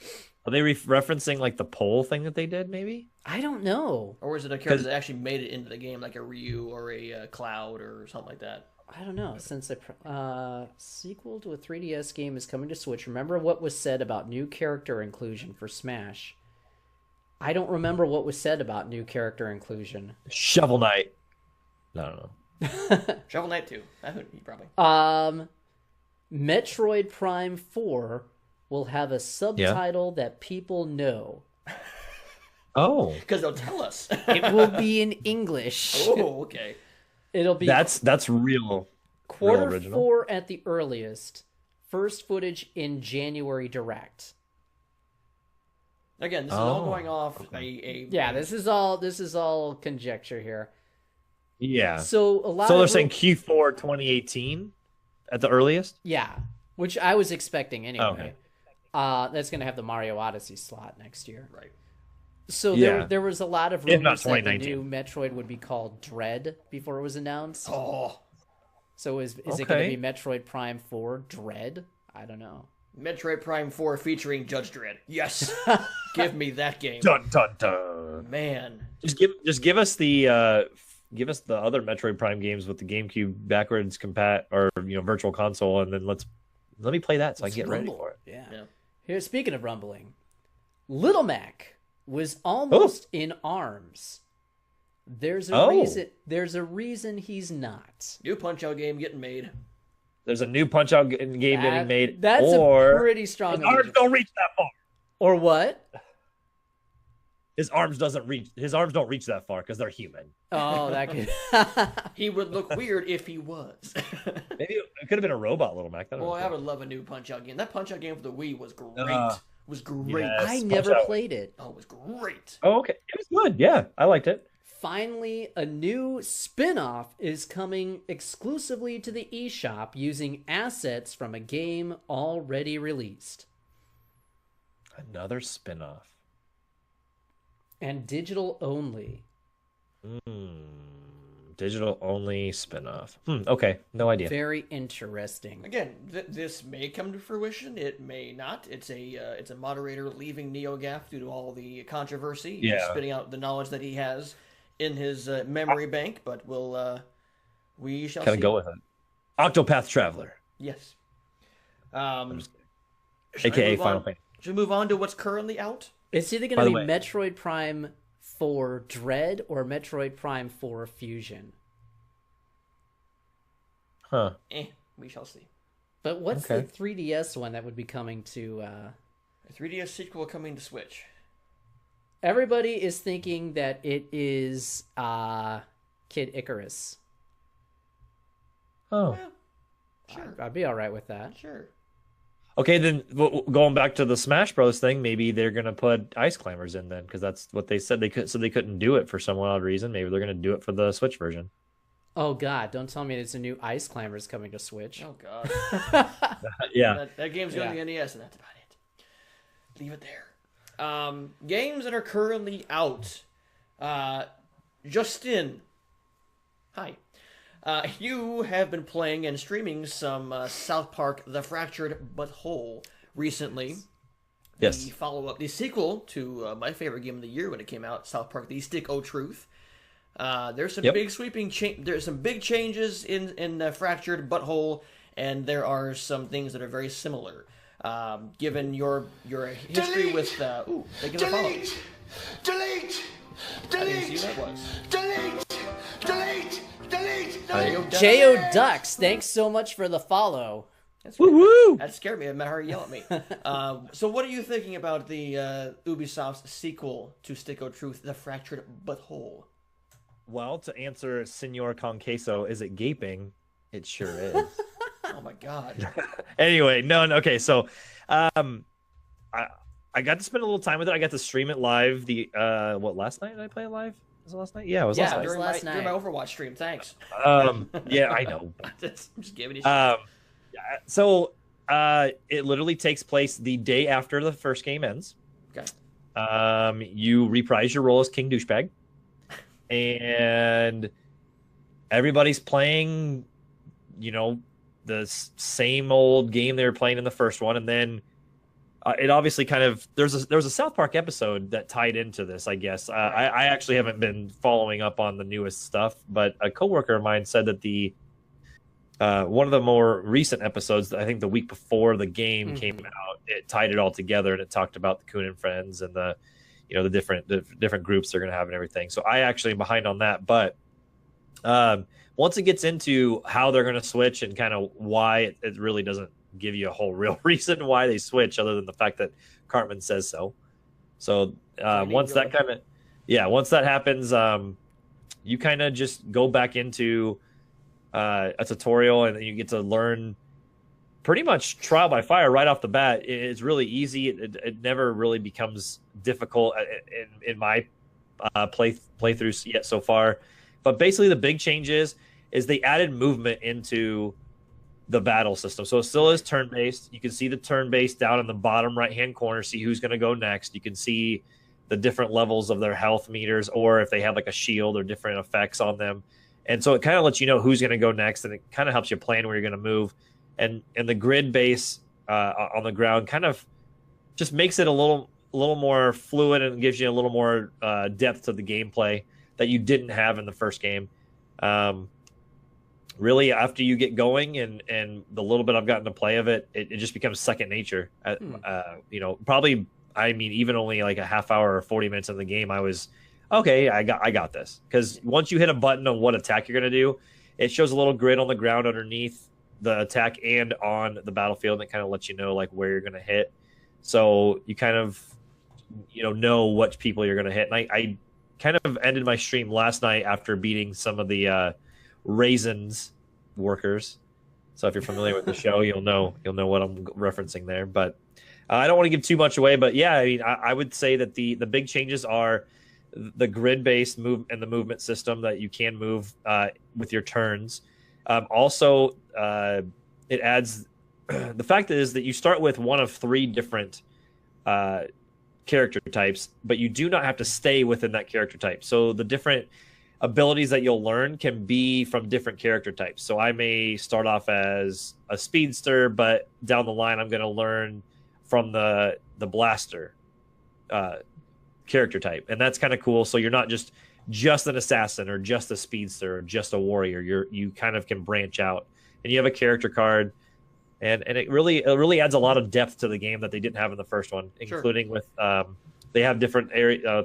are they referencing like the poll thing that they did? Maybe I don't know. Or is it a character that actually made it into the game, like a Ryu or a Cloud or something like that? I don't know. Since a sequel to a 3DS game is coming to Switch, remember what was said about new character inclusion for Smash? I don't remember what was said about new character inclusion. Shovel Knight. No. Shovel Knight 2. That would be probably. Metroid Prime 4 will have a subtitle that people know. Oh, because they'll tell us. It will be in English. Oh, okay. It'll be that's real. Q4 at the earliest. First footage in January direct. Again, this is all going off Yeah, this is all conjecture here. Yeah. So they're saying Q4 2018 at the earliest? Yeah, which I was expecting anyway. Okay. That's going to have the Mario Odyssey slot next year. Right. So there was a lot of rumors that the new Metroid would be called Dread before it was announced. Oh. So is it going to be Metroid Prime 4 Dread? I don't know. Metroid Prime 4 featuring Judge Dredd. Yes. Give me that game. Dun dun dun. Man. Just give us the other Metroid Prime games with the GameCube backwards compat or virtual console, and then let me play that so I can get ready for it. Yeah. Here, speaking of rumbling, Little Mac was almost in arms. There's a reason. There's a reason he's not. New Punch-Out game getting made. There's a new Punch-Out game getting made. That's a pretty strong. His arms don't reach that far. Or what? His arms don't reach that far because they're human. Oh, that could. He would look weird if he was. Maybe it could have been a robot, Little Mac. Well, I would love a new Punch-Out game. That Punch-Out game for the Wii was great. Yes, I never played it. Oh, it was great. Oh, okay. It was good. Yeah, I liked it. Finally, a new spin-off is coming exclusively to the eShop using assets from a game already released. Another spin-off. And digital only. Digital only spin-off. Okay, no idea. Very interesting. Again, this may come to fruition. It may not. It's a moderator leaving NeoGAF due to all the controversy. Yeah. He's spitting out the knowledge that he has in his memory bank, but we shall kind see. of go with it. Octopath Traveler. Yes. AKA Final Fantasy. Should we move on to what's currently out? It's either going to be Metroid Prime 4 Dread or Metroid Prime 4 Fusion. Huh. We shall see. But what's the 3DS one that would be coming to... A 3DS sequel coming to Switch. Everybody is thinking that it is Kid Icarus. Oh. Yeah, sure. I'd be all right with that. Sure. Okay, then going back to the Smash Bros. Thing, maybe they're gonna put Ice Climbers in then, because that's what they said they could. So they couldn't do it for some odd reason. Maybe they're gonna do it for the Switch version. Oh God! Don't tell me there's a new Ice Climbers coming to Switch. Oh God. Yeah. That game's going to the NES, and that's about it. Leave it there. Games that are currently out. Justin. Hi. You have been playing and streaming some South Park: The Fractured But Whole recently. Yes. The follow-up, the sequel to my favorite game of the year when it came out, South Park: The Stick O' Truth. There's some big sweeping there's some big changes in Fractured But Whole, and there are some things that are very similar. Given your history with taking the follow. Delete! I didn't see who that was. Delete! J.O. Ducks, thanks so much for the follow. Woo-woo! That scared me. I heard her yell at me. So what are you thinking about the Ubisoft's sequel to Stick O' Truth, The Fractured But Whole? Well, to answer Senor Conqueso, is it gaping? It sure is. Oh my God. Anyway, no, okay, so I got to spend a little time with it. I got to stream it live. Last night did I play it live? Was it last night? Yeah, it was last night. During my Overwatch stream. Thanks. Yeah, I know. Just giving you shit. So it literally takes place the day after the first game ends. Okay. You reprise your role as King Douchebag, and everybody's playing, the same old game they were playing in the first one, and then it obviously kind of there was a South Park episode that tied into this, I guess. I actually haven't been following up on the newest stuff, but a coworker of mine said that the one of the more recent episodes, I think the week before the game came out, it tied it all together, and it talked about the Coon and Friends and the different groups they're going to have and everything. So I actually am behind on that, but Once it gets into how they're going to switch and kind of why, it really doesn't give you a whole real reason why they switch other than the fact that Cartman says so. So once that happens, you kind of just go back into a tutorial, and then you get to learn pretty much trial by fire right off the bat. It's really easy. It never really becomes difficult in my playthroughs yet so far. But basically the big change is they added movement into the battle system. So it still is turn-based. You can see the turn-based down in the bottom right-hand corner, see who's going to go next. You can see the different levels of their health meters, or if they have like a shield or different effects on them. And so it kind of lets you know who's going to go next, and it kind of helps you plan where you're going to move. And the grid base on the ground kind of just makes it a little more fluid and gives you a little more depth to the gameplay that you didn't have in the first game. Really, after you get going and the little bit I've gotten to play of it, it just becomes second nature. Probably, I mean, even only like a half hour or 40 minutes of the game, I was, okay, I got this. Because once you hit a button on what attack you're going to do, it shows a little grid on the ground underneath the attack and on the battlefield that kind of lets you know like where you're going to hit. So you kind of, know what people you're going to hit. And I kind of ended my stream last night after beating some of the Raisins workers. So if you're familiar with the show, you'll know what I'm referencing there. But I don't want to give too much away. But yeah, I mean, I would say that the big changes are the grid-based move and the movement system that you can move with your turns. Also, it adds the fact is that you start with one of 3 different character types, but you do not have to stay within that character type. So the different abilities that you'll learn can be from different character types. So I may start off as a speedster, but down the line I'm going to learn from the blaster character type, and that's kind of cool. So you're not just an assassin or just a speedster or just a warrior. You kind of can branch out, and you have a character card. And it really adds a lot of depth to the game that they didn't have in the first one, including with they have different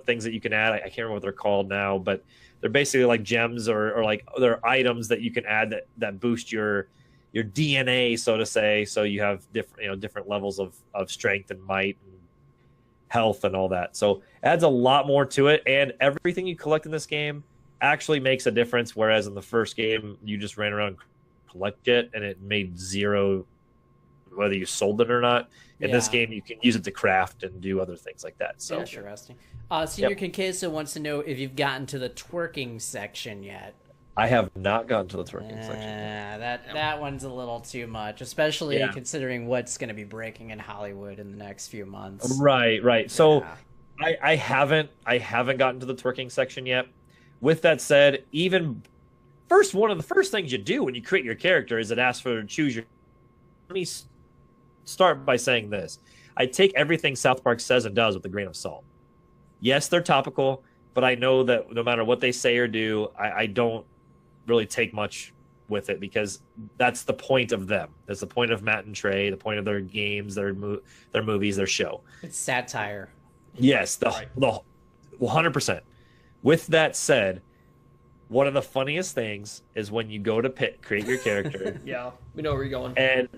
things that you can add. I can't remember what they're called now, but they're basically like gems or like other items that you can add that boost your DNA, so to say. So you have different levels of strength and might and health and all that. So it adds a lot more to it, and everything you collect in this game actually makes a difference. Whereas in the first game, you just ran around and collect it, and it made zero whether you sold it or not. In this game, you can use it to craft and do other things like that. So interesting. Senior Kincaid wants to know if you've gotten to the twerking section yet. I have not gotten to the twerking section. That one's a little too much, especially considering what's going to be breaking in Hollywood in the next few months. Right. So I haven't gotten to the twerking section yet. With that said, one of the first things you do when you create your character is it asks for choose your. Let me start by saying this. I take everything South Park says and does with a grain of salt. Yes, they're topical, but I know that no matter what they say or do, I don't really take much with it, because that's the point of them. That's the point of Matt and Trey, the point of their games, their movies, their show. It's satire. Yes, the 100%. With that said, one of the funniest things is when you go to create your character. Yeah, we know where you're going. And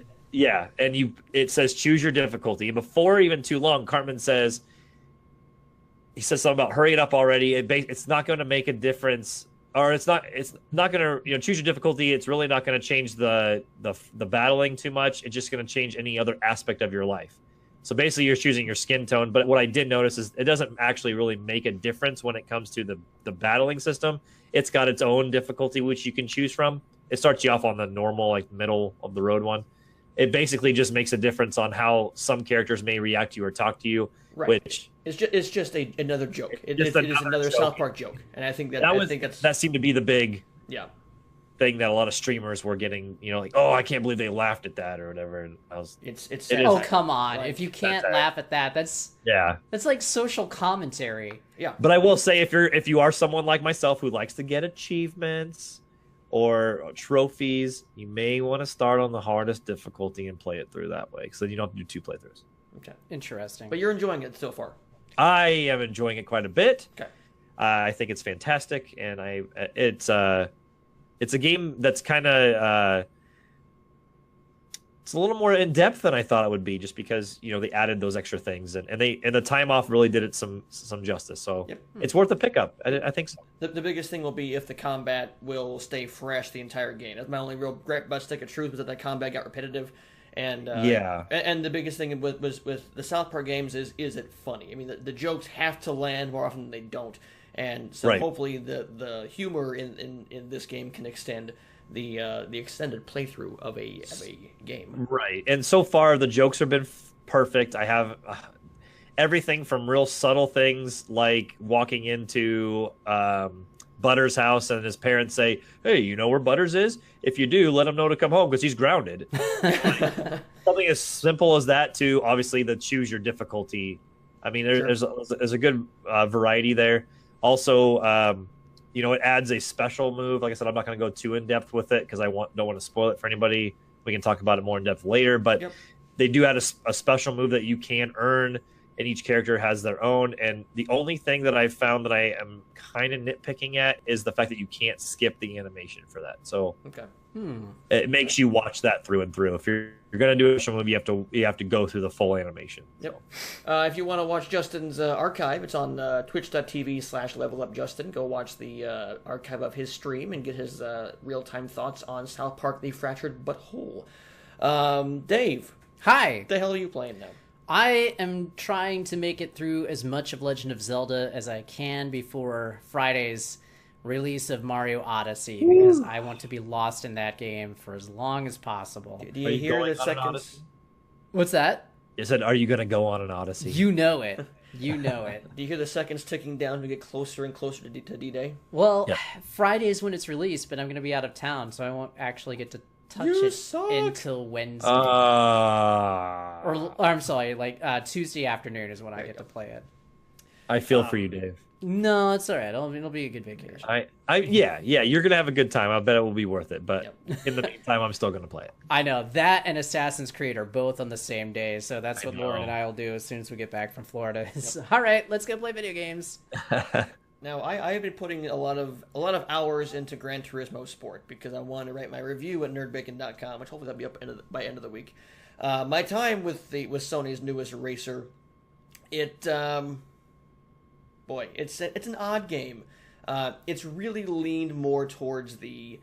it says choose your difficulty. And before even too long, Cartman says something about hurry it up already. It's not going to make a difference, or it's not going to choose your difficulty. It's really not going to change the battling too much. It's just going to change any other aspect of your life. So basically, you're choosing your skin tone. But what I did notice is it doesn't actually really make a difference when it comes to the battling system. It's got its own difficulty, which you can choose from. It starts you off on the normal, like middle of the road one. It basically just makes a difference on how some characters may react to you or talk to you. Right. Which it's just another joke. It is another South Park joke, and I think that seemed to be the big thing that a lot of streamers were getting. Like, oh, I can't believe they laughed at that or whatever. And come on! If you can't laugh at that, that's like social commentary. Yeah. But I will say, if you are someone like myself who likes to get achievements or trophies, you may want to start on the hardest difficulty and play it through that way, so you don't have to do 2 playthroughs. Okay, interesting. But you're enjoying it so far. I am enjoying it quite a bit. Okay, I think it's fantastic, and it's a game that's kind of it's a little more in depth than I thought it would be, just because they added those extra things, and the time off really did it some justice. So it's worth a pickup. I think so. The biggest thing will be if the combat will stay fresh the entire game. That's my only real butt stick of truth, was that combat got repetitive. And and the biggest thing was with the South Park games is it funny? I mean, the jokes have to land more often than they don't, and so hopefully the humor in this game can extend the extended playthrough of a game. Right, and so far the jokes have been perfect. I have everything from real subtle things like walking into Butters' house and his parents say, "Hey, you know where Butters is? If you do, let him know to come home because he's grounded." Something as simple as that to obviously the choose your difficulty. I mean, there's a good variety there. Also, it adds a special move. Like I said, I'm not going to go too in depth with it because don't want to spoil it for anybody. We can talk about it more in depth later. But they do add a special move that you can earn, and each character has their own. And the only thing that I've found that I am kind of nitpicking at is the fact that you can't skip the animation for that. So it makes you watch that through and through. If you're going to do a special move, you have to go through the full animation. Yep. If you want to watch Justin's archive, it's on twitch.tv/levelupjustin. Go watch the archive of his stream and get his real-time thoughts on South Park: The Fractured Butthole. Dave. Hi. What the hell are you playing now? I am trying to make it through as much of Legend of Zelda as I can before Friday's release of Mario Odyssey, because I want to be lost in that game for as long as possible. Do you hear the seconds? What's that? You said, are you going to go on an Odyssey? You know it. You know it. Do you hear the seconds ticking down to get closer and closer to D-Day? Well, Friday is when it's released, but I'm going to be out of town, so I won't actually get to touch it until Wednesday. Or I'm sorry, Tuesday afternoon is when I get to play it. I feel for you, Dave. No, it's all right. It'll be a good vacation. Yeah, you're gonna have a good time. I bet it will be worth it. But in the meantime, I'm still gonna play it. I know that and Assassin's Creed are both on the same day, so that's what Lauren and I will do as soon as we get back from Florida. All right, let's go play video games. Now, I've been putting a lot of hours into Gran Turismo Sport because I want to write my review at Bacon.com, which hopefully that'll be up by end of the week. My time with Sony's newest racer, it's an odd game. It's really leaned more towards the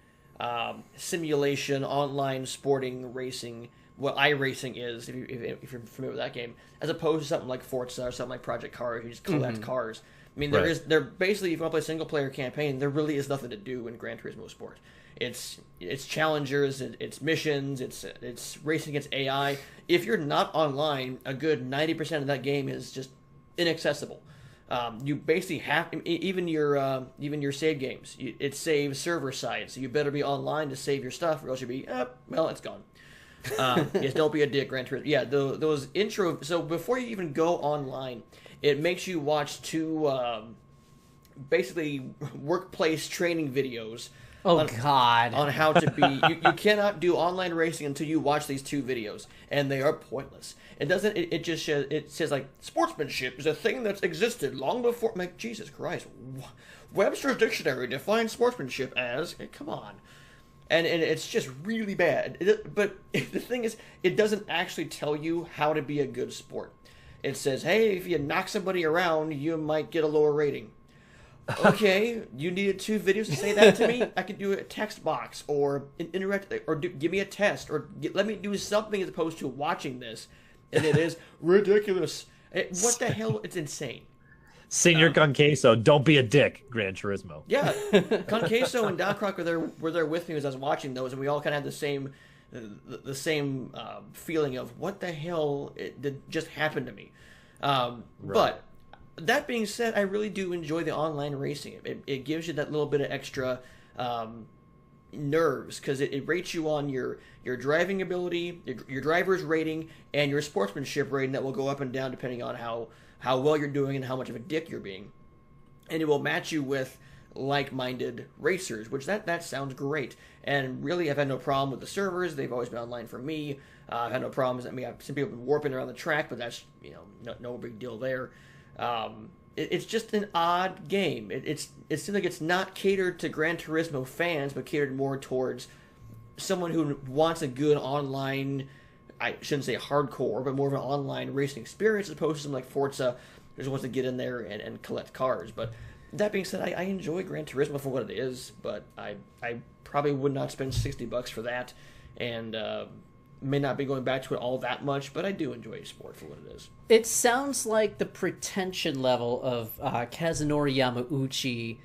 simulation, online sporting racing, what iRacing is, if you're familiar with that game, as opposed to something like Forza or something like Project Cars, you just collect cars. I mean, there basically, if you want to play a single player campaign, there really is nothing to do in Gran Turismo Sport. It's challengers, it's missions, it's racing against AI. If you're not online, a good 90% of that game is just inaccessible. You basically have even your save games. It saves server side, so you better be online to save your stuff, or else you'll be it's gone. Yes, don't be a dick, Gran Turismo. Yeah, those intro. So before you even go online, it makes you watch two basically workplace training videos. God! On how to be. You cannot do online racing until you watch these two videos, and they are pointless. It doesn't. It just says like sportsmanship is a thing that's existed long before. I'm like, Jesus Christ, Webster's dictionary defines sportsmanship as. Come on. And it's just really bad. But the thing is, it doesn't actually tell you how to be a good sport. It says, hey, if you knock somebody around, you might get a lower rating. Okay, you needed 2 videos to say that to me? I could do a text box or give me a test or let me do something as opposed to watching this. And it is ridiculous. What the hell? It's insane. Senor Conqueso, don't be a dick, Gran Turismo. Yeah, Conqueso and Doc were there with me as I was watching those, and we all kind of had the same feeling of what the hell did just happen to me. Right. But that being said, I really do enjoy the online racing. It gives you that little bit of extra nerves because it rates you on your driving ability, your driver's rating, and your sportsmanship rating that will go up and down depending on how well you're doing and how much of a dick you're being. And it will match you with like-minded racers, which that sounds great. And really, I've had no problem with the servers. They've always been online for me. I've had no problems. I mean, I've seen people been warping around the track, but that's, no big deal there. it's just an odd game. It seems like it's not catered to Gran Turismo fans, but catered more towards someone who wants a good online, I shouldn't say hardcore, but more of an online racing experience as opposed to something like Forza, who just wants to get in there and collect cars. But that being said, I enjoy Gran Turismo for what it is, but I probably would not spend $60 for that, and may not be going back to it all that much, but I do enjoy sport for what it is. It sounds like the pretension level of Kazunori Yamauchi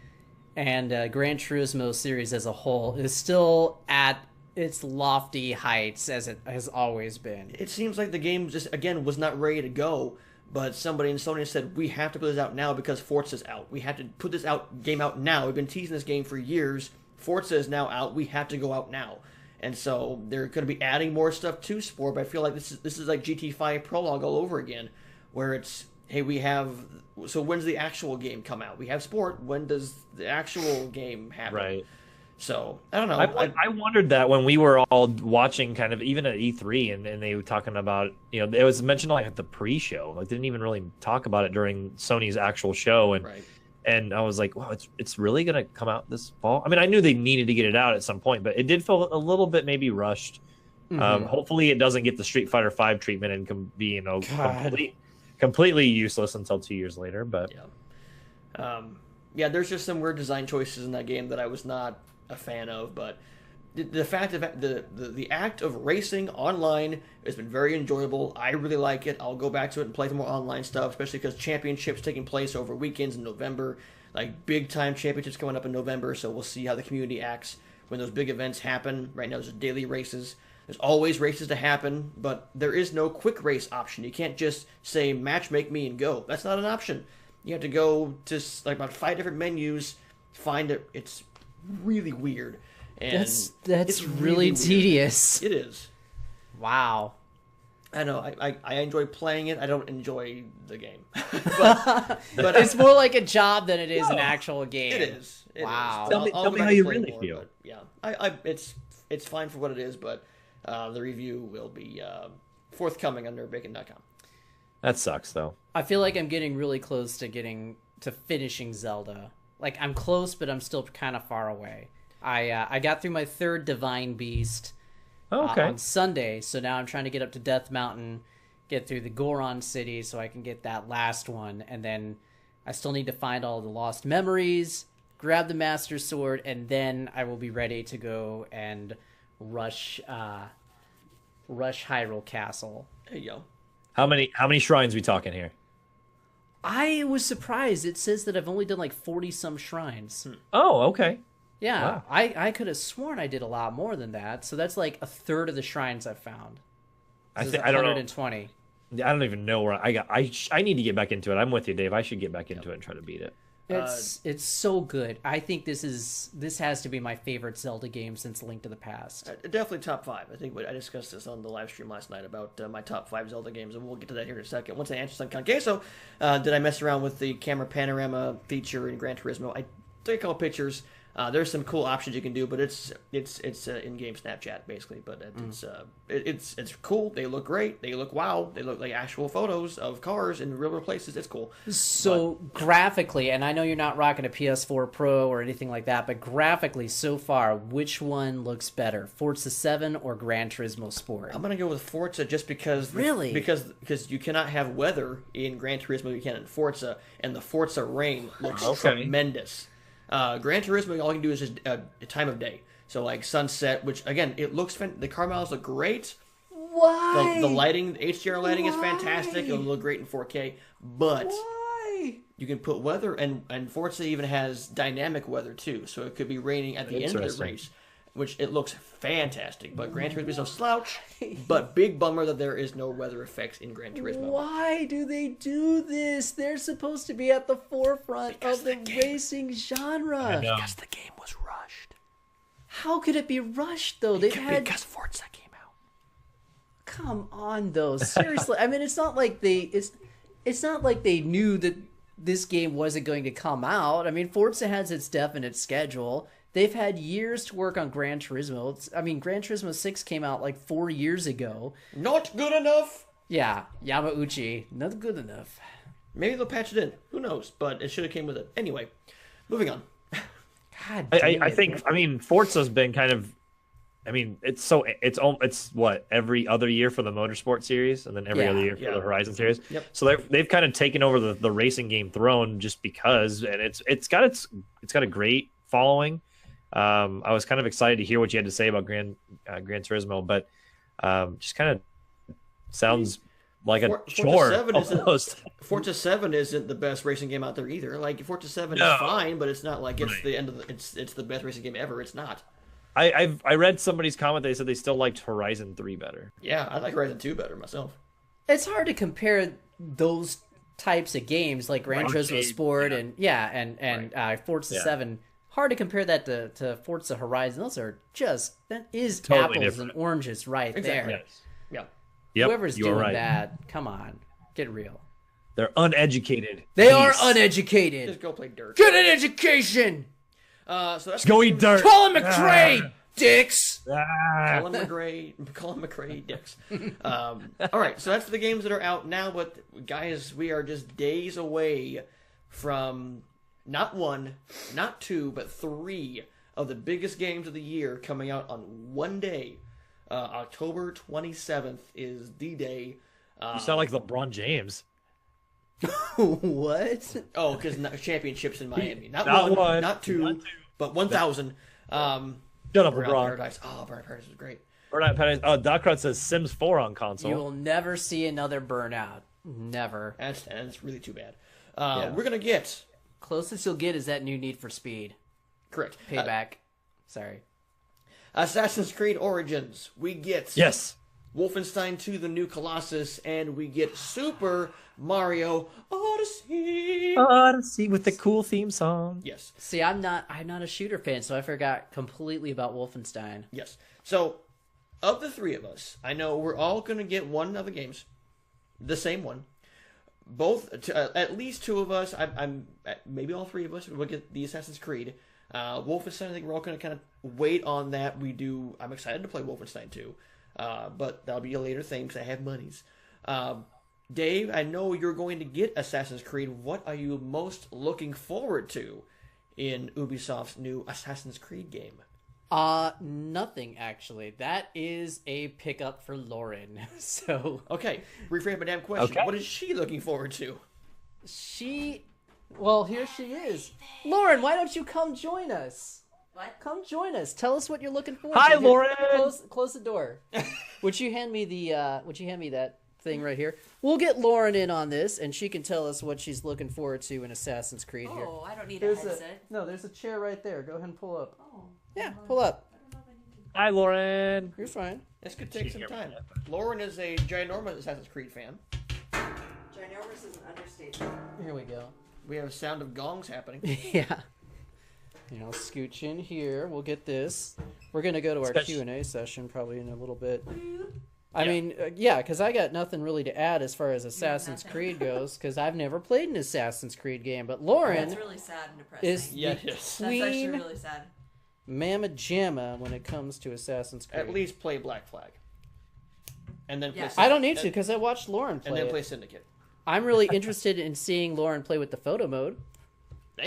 and Gran Turismo series as a whole is still at its lofty heights as it has always been. It seems like the game just, again, was not ready to go, but somebody in Sony said, we have to put this out now because Forza's out. We have to put this game out now. We've been teasing this game for years. Forza is now out. We have to go out now. And so they're going to be adding more stuff to sport, but I feel like this is like GT5 Prologue all over again, where it's, hey, so when's the actual game come out? We have sport. When does the actual game happen? Right. So, I don't know. I wondered that when we were all watching kind of even at E3 and they were talking about, it was mentioned like at the pre-show. Like, they didn't even really talk about it during Sony's actual show. And right. And I was like, wow, it's really going to come out this fall? I mean, I knew they needed to get it out at some point, but it did feel a little bit maybe rushed. Mm-hmm. Hopefully it doesn't get the Street Fighter V treatment and can be, completely useless until 2 years later. But yeah, there's just some weird design choices in that game that I was not a fan of, but the fact of the act of racing online has been very enjoyable. I really like it. I'll go back to it and play some more online stuff, especially because championships taking place over weekends in November, like big time championships coming up in November. So we'll see how the community acts when those big events happen. Right now, there's daily races. There's always races to happen, but there is no quick race option. You can't just say match make me and go. That's not an option. You have to go to like about 5 different menus, find it. It's really weird. And that's really tedious. It is. Wow. I know. I enjoy playing it. I don't enjoy the game. but it's more like a job than it is an actual game. It is. Wow. Tell me how you really feel. Yeah. It's fine for what it is, but the review will be forthcoming under Bacon.com. That sucks, though. I feel like I'm getting really close to finishing Zelda. Like, I'm close, but I'm still kind of far away. I got through my 3rd Divine Beast on Sunday, so now I'm trying to get up to Death Mountain, get through the Goron City so I can get that last one, and then I still need to find all the lost memories, grab the Master Sword, and then I will be ready to go and rush Hyrule Castle. There you go. How many shrines we talking here? I was surprised. It says that I've only done like 40-some shrines. Oh, okay. Yeah, wow. I could have sworn I did a lot more than that. So that's like 1/3 of the shrines I've found. I don't know. 120. I don't even know where I need to get back into it. I'm with you, Dave. I should get back into it and try to beat it. It's so good. I think this has to be my favorite Zelda game since Link to the Past. Definitely top 5. I think I discussed this on the live stream last night about my top 5 Zelda games, and we'll get to that here in a second. Once I answer some queso, did I mess around with the camera panorama feature in Gran Turismo? I took a couple pictures. There's some cool options you can do, but it's in-game Snapchat basically. But it's cool. They look great. They look wow. They look like actual photos of cars in real places. It's cool. So graphically, and I know you're not rocking a PS4 Pro or anything like that, but graphically so far, which one looks better, Forza 7 or Gran Turismo Sport? I'm gonna go with Forza just because because you cannot have weather in Gran Turismo you can in Forza, and the Forza rain looks tremendous. Gran Turismo, all you can do is just a time of day. So like sunset, which again, it looks the car models look great. Why? The lighting, the HDR lighting is fantastic. It'll look great in 4K. But you can put weather, and Forza even has dynamic weather too. So it could be raining at the end of the race, which it looks fantastic. But Gran Turismo is no slouch. But big bummer that there is no weather effects in Gran Turismo. Why do they do this? They're supposed to be at the forefront of the racing genre. Because the game was rushed. How could it be rushed though? Because Forza came out. Come on though, seriously. I mean, it's not like they knew that this game wasn't going to come out. I mean, Forza has its definite schedule. They've had years to work on Gran Turismo. Gran Turismo 6 came out like 4 years ago. Not good enough. Yeah, Yamauchi, not good enough. Maybe they'll patch it in. Who knows? But it should have came with it. Anyway, moving on. God, I think Forza's been kind of. I mean, it's what, every other year for the Motorsport series, and then every other year for the Horizon series. Yep. So they've kind of taken over the racing game throne just because, and it's got a great following. I was kind of excited to hear what you had to say about Gran Turismo, but just kind of sounds like a chore almost. Forza 7 isn't the best racing game out there either. Like, Forza 7 is fine, but it's not like it's the end of it's the best racing game ever. It's not. I read somebody's comment. They said they still liked Horizon 3 better. Yeah, I like Horizon 2 better myself. It's hard to compare those types of games like Gran Turismo Sport and Forza 7. Hard to compare that to Forza Horizon. Those are that is totally apples and oranges right there. Yes. Yeah. Yep, Whoever's doing that, come on, get real. They're uneducated. They are uneducated. Just go play dirt. Get an education. So that's go eat dirt. Colin McRae, dicks. Colin McRae, dicks. All right, so that's the games that are out now. But guys, we are just days away from not one, not two, but three of the biggest games of the year coming out on one day. October 27th is the day. You sound like LeBron James. What? Oh, because championships in Miami. Not one, not two, but 1,000. Shut up, Burnout LeBron. Paradise. Oh, Burnout Paradise was great. Burnout Paradise. Oh, Docrat says Sims 4 on console. You will never see another Burnout. Never. That's really too bad. We're going to get... Closest you'll get is that new Need for Speed. Correct. Payback. Sorry. Assassin's Creed Origins. We get... Yes. Wolfenstein 2, The New Colossus, and we get Super Mario Odyssey. Odyssey with the cool theme song. Yes. See, I'm not a shooter fan, so I forgot completely about Wolfenstein. Yes. So, of the three of us, I know we're all going to get one of the games. The same one. Both, at least two of us, I'm maybe all three of us will get the Assassin's Creed. Wolfenstein, I think we're all going to kind of wait on that. I'm excited to play Wolfenstein 2. But that'll be a later thing because I have monies. Dave, I know you're going to get Assassin's Creed. What are you most looking forward to in Ubisoft's new Assassin's Creed game? Nothing, actually. That is a pickup for Lauren. So okay, rephrase my damn question. Okay. What is she looking forward to? Well, here she is. Lauren, why don't you come join us? What? Come join us. Tell us what you're looking forward to. Hi, Lauren. Close the door. Would you hand me that thing right here? We'll get Lauren in on this, and she can tell us what she's looking forward to in Assassin's Creed here. Oh, I don't need a headset. There's a chair right there. Go ahead and pull up. Oh. Yeah, pull up. Hi, Lauren. You're fine. This could take some time. Lauren is a ginormous Assassin's Creed fan. Ginormous is an understatement. Here we go. We have a sound of gongs happening. Yeah. I'll scooch in here. We'll get this. We're going to go to our Q&A session probably in a little bit. I mean, because I got nothing really to add as far as Assassin's Creed goes, because I've never played an Assassin's Creed game. But Lauren That's really sad and depressing. is Yes. That's actually queen really sad. mamma jamma when it comes to Assassin's Creed. At least play Black Flag. And then play Yes. I don't need to, because I watched Lauren play and then it. play Syndicate. I'm really interested in seeing Lauren play with the photo mode.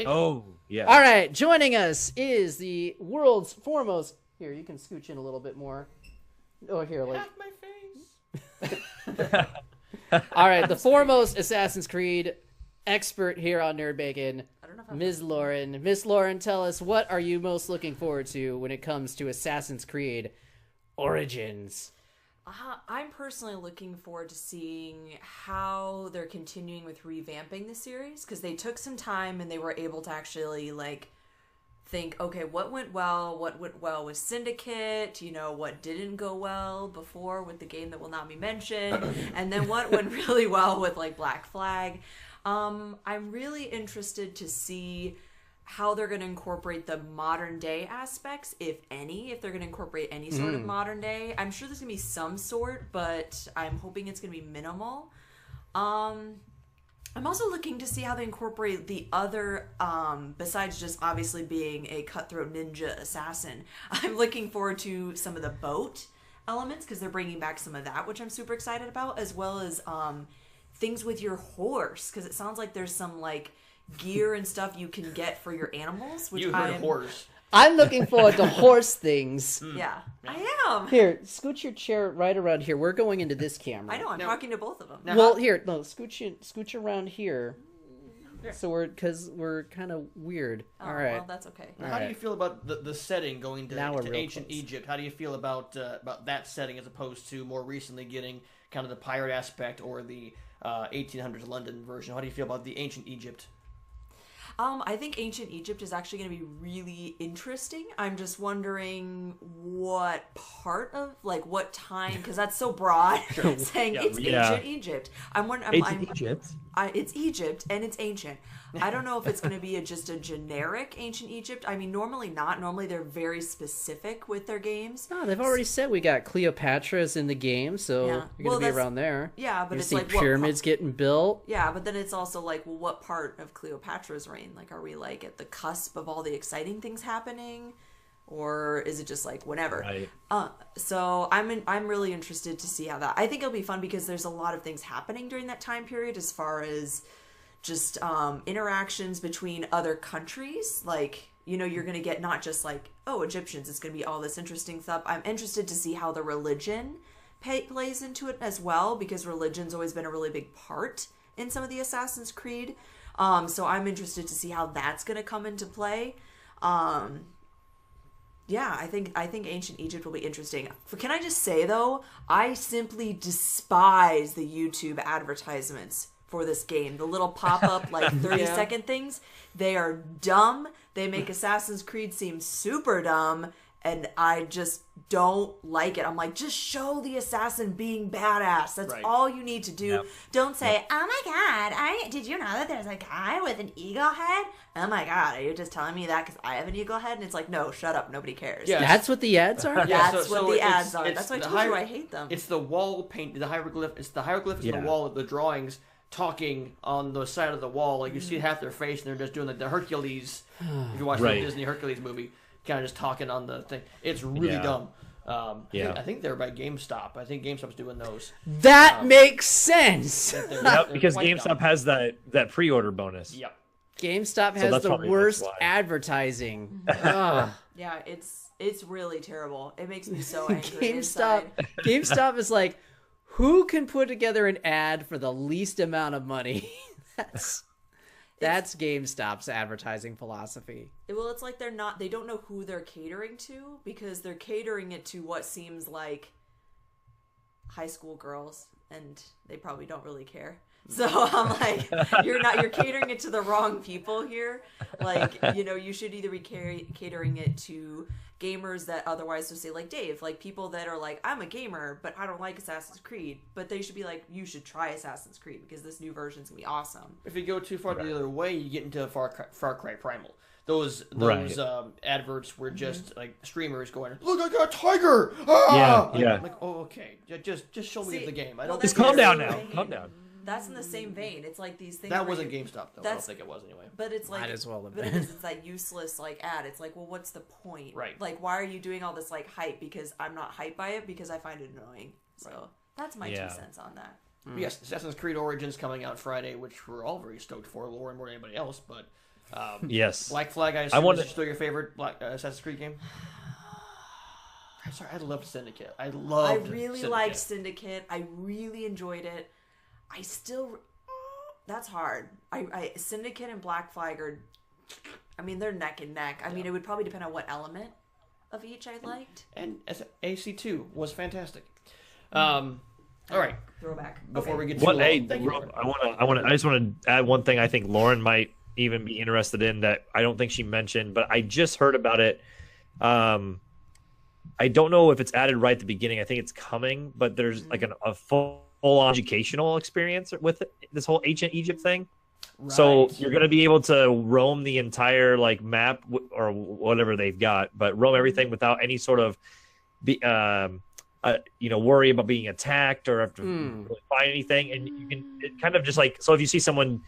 Oh, yeah. All right, joining us is the world's foremost... Here, you can scooch in a little bit more. Oh, here, like... Half my face. All right, the foremost Assassin's Creed expert here on Nerd Bacon, I don't know if I'm Ms. Lauren. Miss Lauren, tell us, what are you most looking forward to when it comes to Assassin's Creed Origins? I'm personally looking forward to seeing how they're continuing with revamping the series, because they took some time and they were able to actually think, okay, what went well with Syndicate, what didn't go well before with the game that will not be mentioned, and then what went really well with Black Flag. I'm really interested to see how they're going to incorporate the modern day aspects, if they're going to incorporate any sort of modern day. I'm sure there's going to be some sort, but I'm hoping it's going to be minimal. I'm also looking to see how they incorporate the other, besides just obviously being a cutthroat ninja assassin. I'm looking forward to some of the boat elements, because they're bringing back some of that, which I'm super excited about, as well as things with your horse, because it sounds like there's some like gear and stuff you can get for your animals. Which You heard horse. I'm looking forward to horse things. Yeah, I am. Here, scoot your chair right around here. We're going into this camera. I know. I'm talking to both of them. Well, here, no, scooch around here. So we're kind of weird. All right. Well, that's okay. How do you feel about the setting going to ancient close. Egypt? How do you feel about that setting as opposed to more recently getting kind of the pirate aspect or the 1800s London version? How do you feel about the ancient Egypt? I think ancient Egypt is actually going to be really interesting. I'm just wondering what part of, like, what time, because that's so broad, saying it's ancient Egypt. I'm wondering. Egypt. It's Egypt and it's ancient. I don't know if it's going to be just a generic ancient Egypt. I mean, normally not. Normally they're very specific with their games. No, they've already said we got Cleopatra's in the game, so you're going to be around there. Yeah, but you it's see like pyramids getting built. Yeah, but then it's also like, well, what part of Cleopatra's reign? Like, are we like at the cusp of all the exciting things happening, or is it just like whenever? Right. So I'm really interested to see how that. I think it'll be fun because there's a lot of things happening during that time period as far as just interactions between other countries. Like, you know, you're going to get not just like, oh, Egyptians, it's going to be all this interesting stuff. I'm interested to see how the religion plays into it as well, because religion's always been a really big part in some of the Assassin's Creed. So I'm interested to see how that's going to come into play. Yeah, I think ancient Egypt will be interesting. Can I just say though, I simply despise the YouTube advertisements for this game. The little pop-up like 30-second things, they are dumb. They make Assassin's Creed seem super dumb, and I just don't like it. I'm like, just show the assassin being badass. That's all you need to do. Yep. Don't say, oh my god, did you know that there's a guy with an eagle head? Oh my god, are you just telling me that because I have an eagle head? And it's like, no, shut up, nobody cares. Yeah. That's what the ads are? That's what the ads are. That's why I told you I hate them. It's the wall paint, the hieroglyph. It's the hieroglyphs on the wall of the drawings talking on the side of the wall. Like, you see half their face, and they're just doing like the Hercules. If you watch the Disney Hercules movie, kind of just talking on the thing. It's really dumb. I think they're by GameStop. I think GameStop's doing those. That makes sense. Yep, because GameStop has that pre-order bonus. Yep. GameStop has the worst advertising. Yeah, it's really terrible. It makes me so angry. GameStop is like, who can put together an ad for the least amount of money? That's GameStop's advertising philosophy. Well, it's like they don't know who they're catering to, because they're catering it to what seems like high school girls, and they probably don't really care. So I'm like, you're catering it to the wrong people here. Like, you know, you should either be catering it to gamers that otherwise would say, like Dave, like people that are like, I'm a gamer, but I don't like Assassin's Creed. But they should be like, you should try Assassin's Creed because this new version's gonna be awesome. If you go too far the other way, you get into Far Cry Primal. Those adverts were just like streamers going, "Look, I got a tiger!" Ah! Yeah. Like, oh, okay, just show me the game. I don't. Just calm down now. Calm down. That's in the same vein. It's like these things. That wasn't GameStop though. I don't think it was anyway. But it's like, might as well have but been. it's that useless like ad. It's like, well, what's the point? Right. Like, why are you doing all this like hype? Because I'm not hyped by it, because I find it annoying. So that's my 2 cents on that. Yes, Assassin's Creed Origins coming out Friday, which we're all very stoked for, Lauren more than anybody else. But yes, Black Flag, I assume, is still your favorite Assassin's Creed game? I'm sorry, I loved Syndicate. I really liked Syndicate. I really enjoyed it. I still, that's hard. I Syndicate and Black Flag are, I mean, they're neck and neck. I mean, it would probably depend on what element of each I liked. And AC2 was fantastic. All right. Throwback. Before we get to I just want to add one thing I think Lauren might even be interested in that I don't think she mentioned, but I just heard about it. I don't know if it's added right at the beginning. I think it's coming, but there's like a full educational experience with this whole ancient Egypt thing. Right. So you're going to be able to roam the entire like map or whatever they've got, but roam everything without any sort of worry about being attacked or have to really find anything. And you can kind of just like, so if you see someone,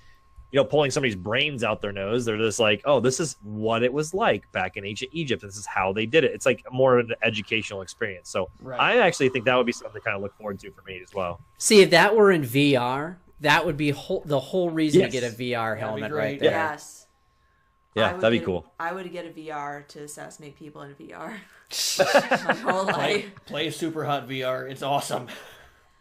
pulling somebody's brains out their nose, they're just like, oh, this is what it was like back in ancient Egypt. This is how they did it. It's like more of an educational experience. So I actually think that would be something to kind of look forward to for me as well. See, if that were in VR, that would be the whole reason to Yes. get a VR helmet great. right there. Yes. Yeah, that'd be cool. I would get a VR to assassinate people in VR. My whole life. Play Super Hot VR. It's awesome.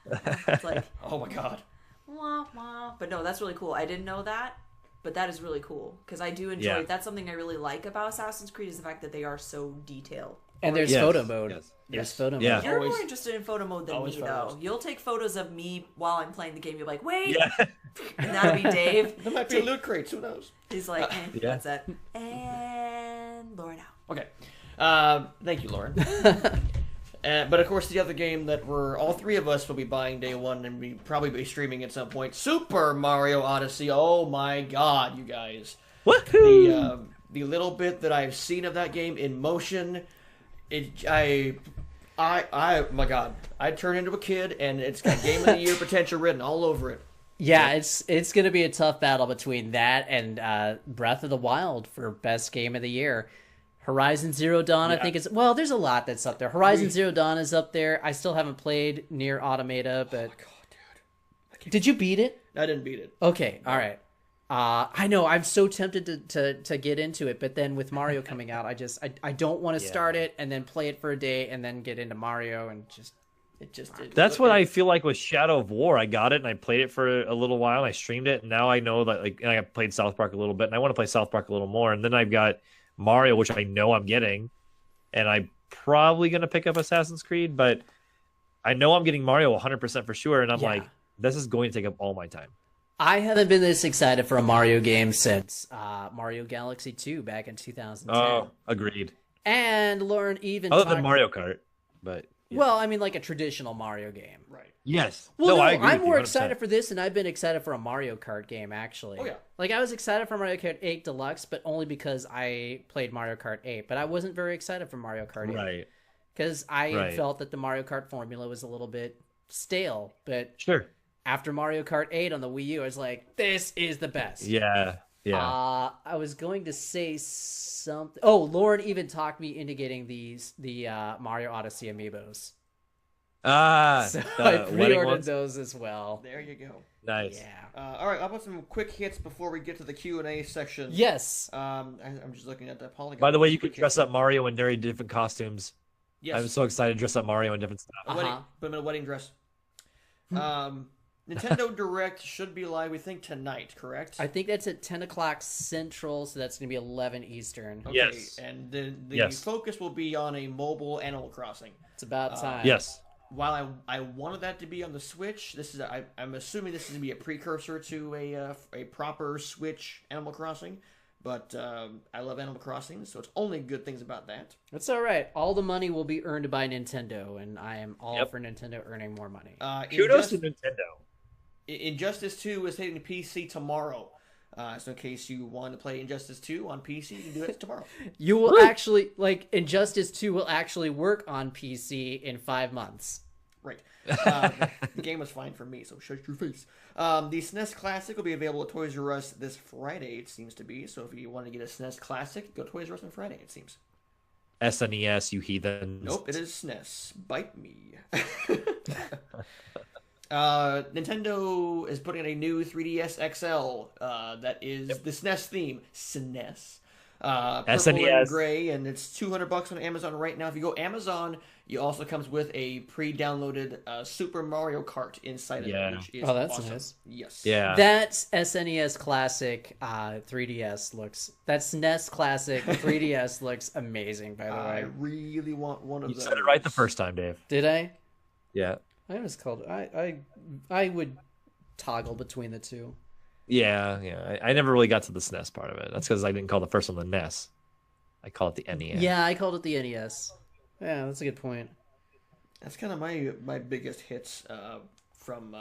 It's like, Oh my god. wah, wah. But no, that's really cool. I didn't know that, but that is really cool because I do enjoy. Yeah. That's something I really like about Assassin's Creed is the fact that they are so detailed. And there's Yes. photo mode. Yes. There's photo Yeah. mode. You're Always- more interested in photo mode than always me, photos. though. You'll take photos of me while I'm playing the game. You're like, wait, Yeah. and that'll be Dave. There might be loot crates. Who knows? He's like, Yeah. that's it. And Lauren out. Okay. Thank you, Lauren. But of course, the other game that all three of us will be buying day one and we probably be streaming at some point, Super Mario Odyssey. Oh my god, you guys! Woohoo! The little bit that I've seen of that game in motion, my god, I'd turn into a kid, and it's got Game of the Year potential written all over it. Yeah, it's going to be a tough battle between that and Breath of the Wild for best game of the year. Horizon Zero Dawn, I think is there's a lot that's up there. Horizon Zero Dawn is up there. I still haven't played Nier Automata, but did you beat it? I didn't beat it. Okay, all right. I know I'm so tempted to get into it, but then with Mario coming out, I don't want to start it and then play it for a day and then get into Mario and just. That's what I feel like with Shadow of War. I got it and I played it for a little while. And I streamed it, and now I know that and I played South Park a little bit, and I want to play South Park a little more. And then I've got Mario, which I know I'm getting, and I'm probably gonna pick up Assassin's Creed, but I know I'm getting Mario 100% for sure. And I'm like, this is going to take up all my time. I haven't been this excited for a Mario game since Mario Galaxy 2 back in 2010. Oh, agreed. And Lauren even Other than Mario Kart, but. Yeah. Well, I mean, like a traditional Mario game. Right. Yes. Well, no, I agree I'm with you, more 100%. excited for this, and I've been excited for a Mario Kart game, actually. Oh, yeah. Like, I was excited for Mario Kart 8 Deluxe, but only because I played Mario Kart 8. But I wasn't very excited for Mario Kart 8. Right. Because I felt that the Mario Kart formula was a little bit stale. But Sure. after Mario Kart 8 on the Wii U, I was like, this is the best. Yeah. Yeah. I was going to say something. Oh, Lauren even talked me into getting the Mario Odyssey amiibos. So I pre-ordered those as well. There you go. Nice. Yeah. All right, I'll put some quick hits before we get to the Q&A section. Yes. I'm just looking at that polygon. By the way, you could dress up Mario in very different costumes. Yes. I'm so excited to dress up Mario in different stuff. Put him in a wedding dress. Nintendo Direct should be live, we think, tonight, correct? I think that's at 10 o'clock Central, so that's going to be 11 Eastern. Okay, Yes. and the focus will be on a mobile Animal Crossing. It's about time. Yes. While I wanted that to be on the Switch, I'm assuming this is going to be a precursor to a proper Switch Animal Crossing. But I love Animal Crossing, so it's only good things about that. That's all right. All the money will be earned by Nintendo, and I am all for Nintendo earning more money. Kudos to Nintendo. Injustice 2 is hitting PC tomorrow. So in case you want to play Injustice 2 on PC, you can do it tomorrow. You will actually, Injustice 2 will actually work on PC in 5 months. Right. The game was fine for me, so shut your face. The SNES Classic will be available at Toys R Us this Friday, it seems to be. So if you want to get a SNES Classic, go to Toys R Us on Friday, it seems. SNES, you heathens. Nope, it is SNES. Bite me. Nintendo is putting in a new 3DS XL that is the SNES theme. SNES. Purple SNES. and gray, and it's $200 on Amazon right now. If you go Amazon, it also comes with a pre-downloaded Super Mario Kart inside of it, which is that's awesome. nice. Yes. Yeah. That SNES Classic 3DS looks... That SNES Classic 3DS looks amazing, by the I way. really want one of You those. said it right the first time, Dave. Did I? Yeah. I was called... I would toggle between the two. Yeah. I never really got to the SNES part of it. That's because I didn't call the first one the NES. I call it the NES. Yeah, I called it the NES. Yeah, that's a good point. That's kind of my biggest hits from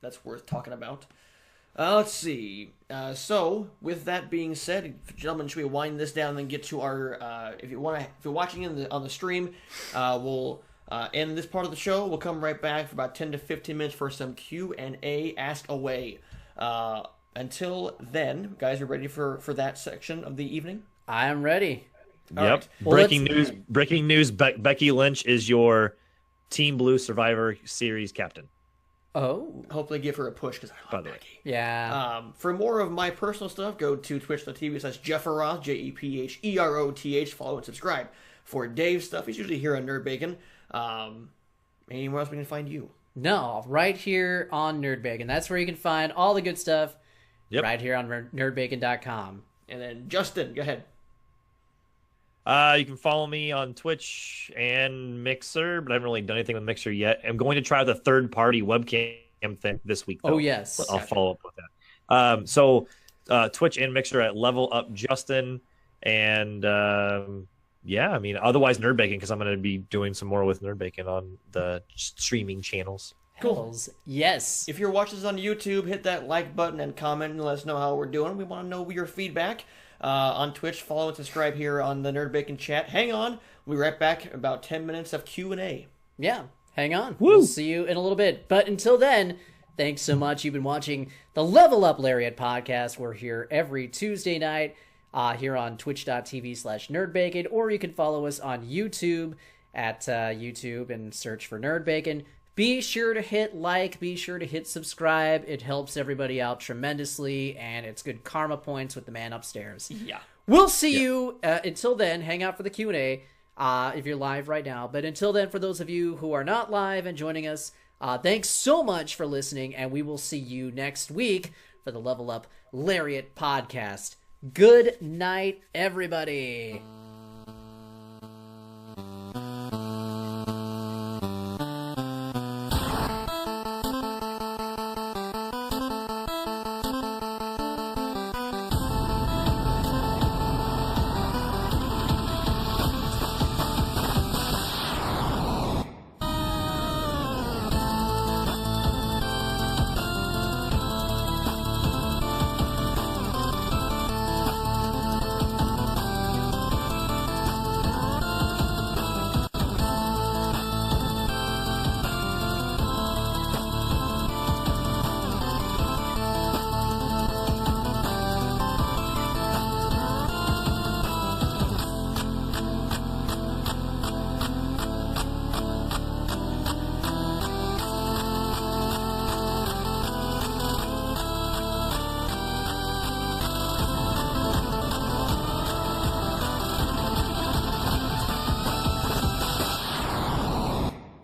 that's worth talking about. Let's see. So with that being said, gentlemen, should we wind this down and then get to our? If you're watching on the stream, we'll end this part of the show. We'll come right back for about 10 to 15 minutes for some Q&A. Ask away. Until then, guys, are ready for that section of the evening? I am ready. Yep. right. Well, Breaking news. Becky Lynch is your Team Blue Survivor Series captain. Oh. Hopefully give her a push because I love Becky. Yeah. For more of my personal stuff, go to twitch.tv/Jefferoth, JEPHEROTH. Follow and subscribe. For Dave's stuff, he's usually here on Nerd Bacon. Anywhere else we can find you? No, right here on Nerd Bacon. That's where you can find all the good stuff. Yep. Right here on nerdbacon.com. And then Justin, go ahead. You can follow me on Twitch and Mixer, but I haven't really done anything with Mixer yet. I'm going to try the third-party webcam thing this week, though. Oh, yes. I'll follow up with that. So Twitch and Mixer at Level Up Justin. And, yeah, I mean, otherwise Nerd Bacon, because I'm going to be doing some more with Nerd Bacon on the streaming channels. Cool. Hells, yes. If you're watching this on YouTube, hit that like button and comment and let us know how we're doing. We want to know your feedback. On Twitch, follow and subscribe here on the Nerd Bacon chat. Hang on. We'll be right back. About 10 minutes of Q&A. Yeah, hang on. Woo! We'll see you in a little bit. But until then, thanks so much. You've been watching the Level Up Lariat Podcast. We're here every Tuesday night here on twitch.tv/nerdbacon, or you can follow us on YouTube at YouTube and search for Nerd Bacon. Be sure to hit like, be sure to hit subscribe. It helps everybody out tremendously, and it's good karma points with the man upstairs. Yeah. We'll see you. Until then, hang out for the Q&A if you're live right now. But until then, for those of you who are not live and joining us, thanks so much for listening, and we will see you next week for the Level Up Lariat Podcast. Good night, everybody.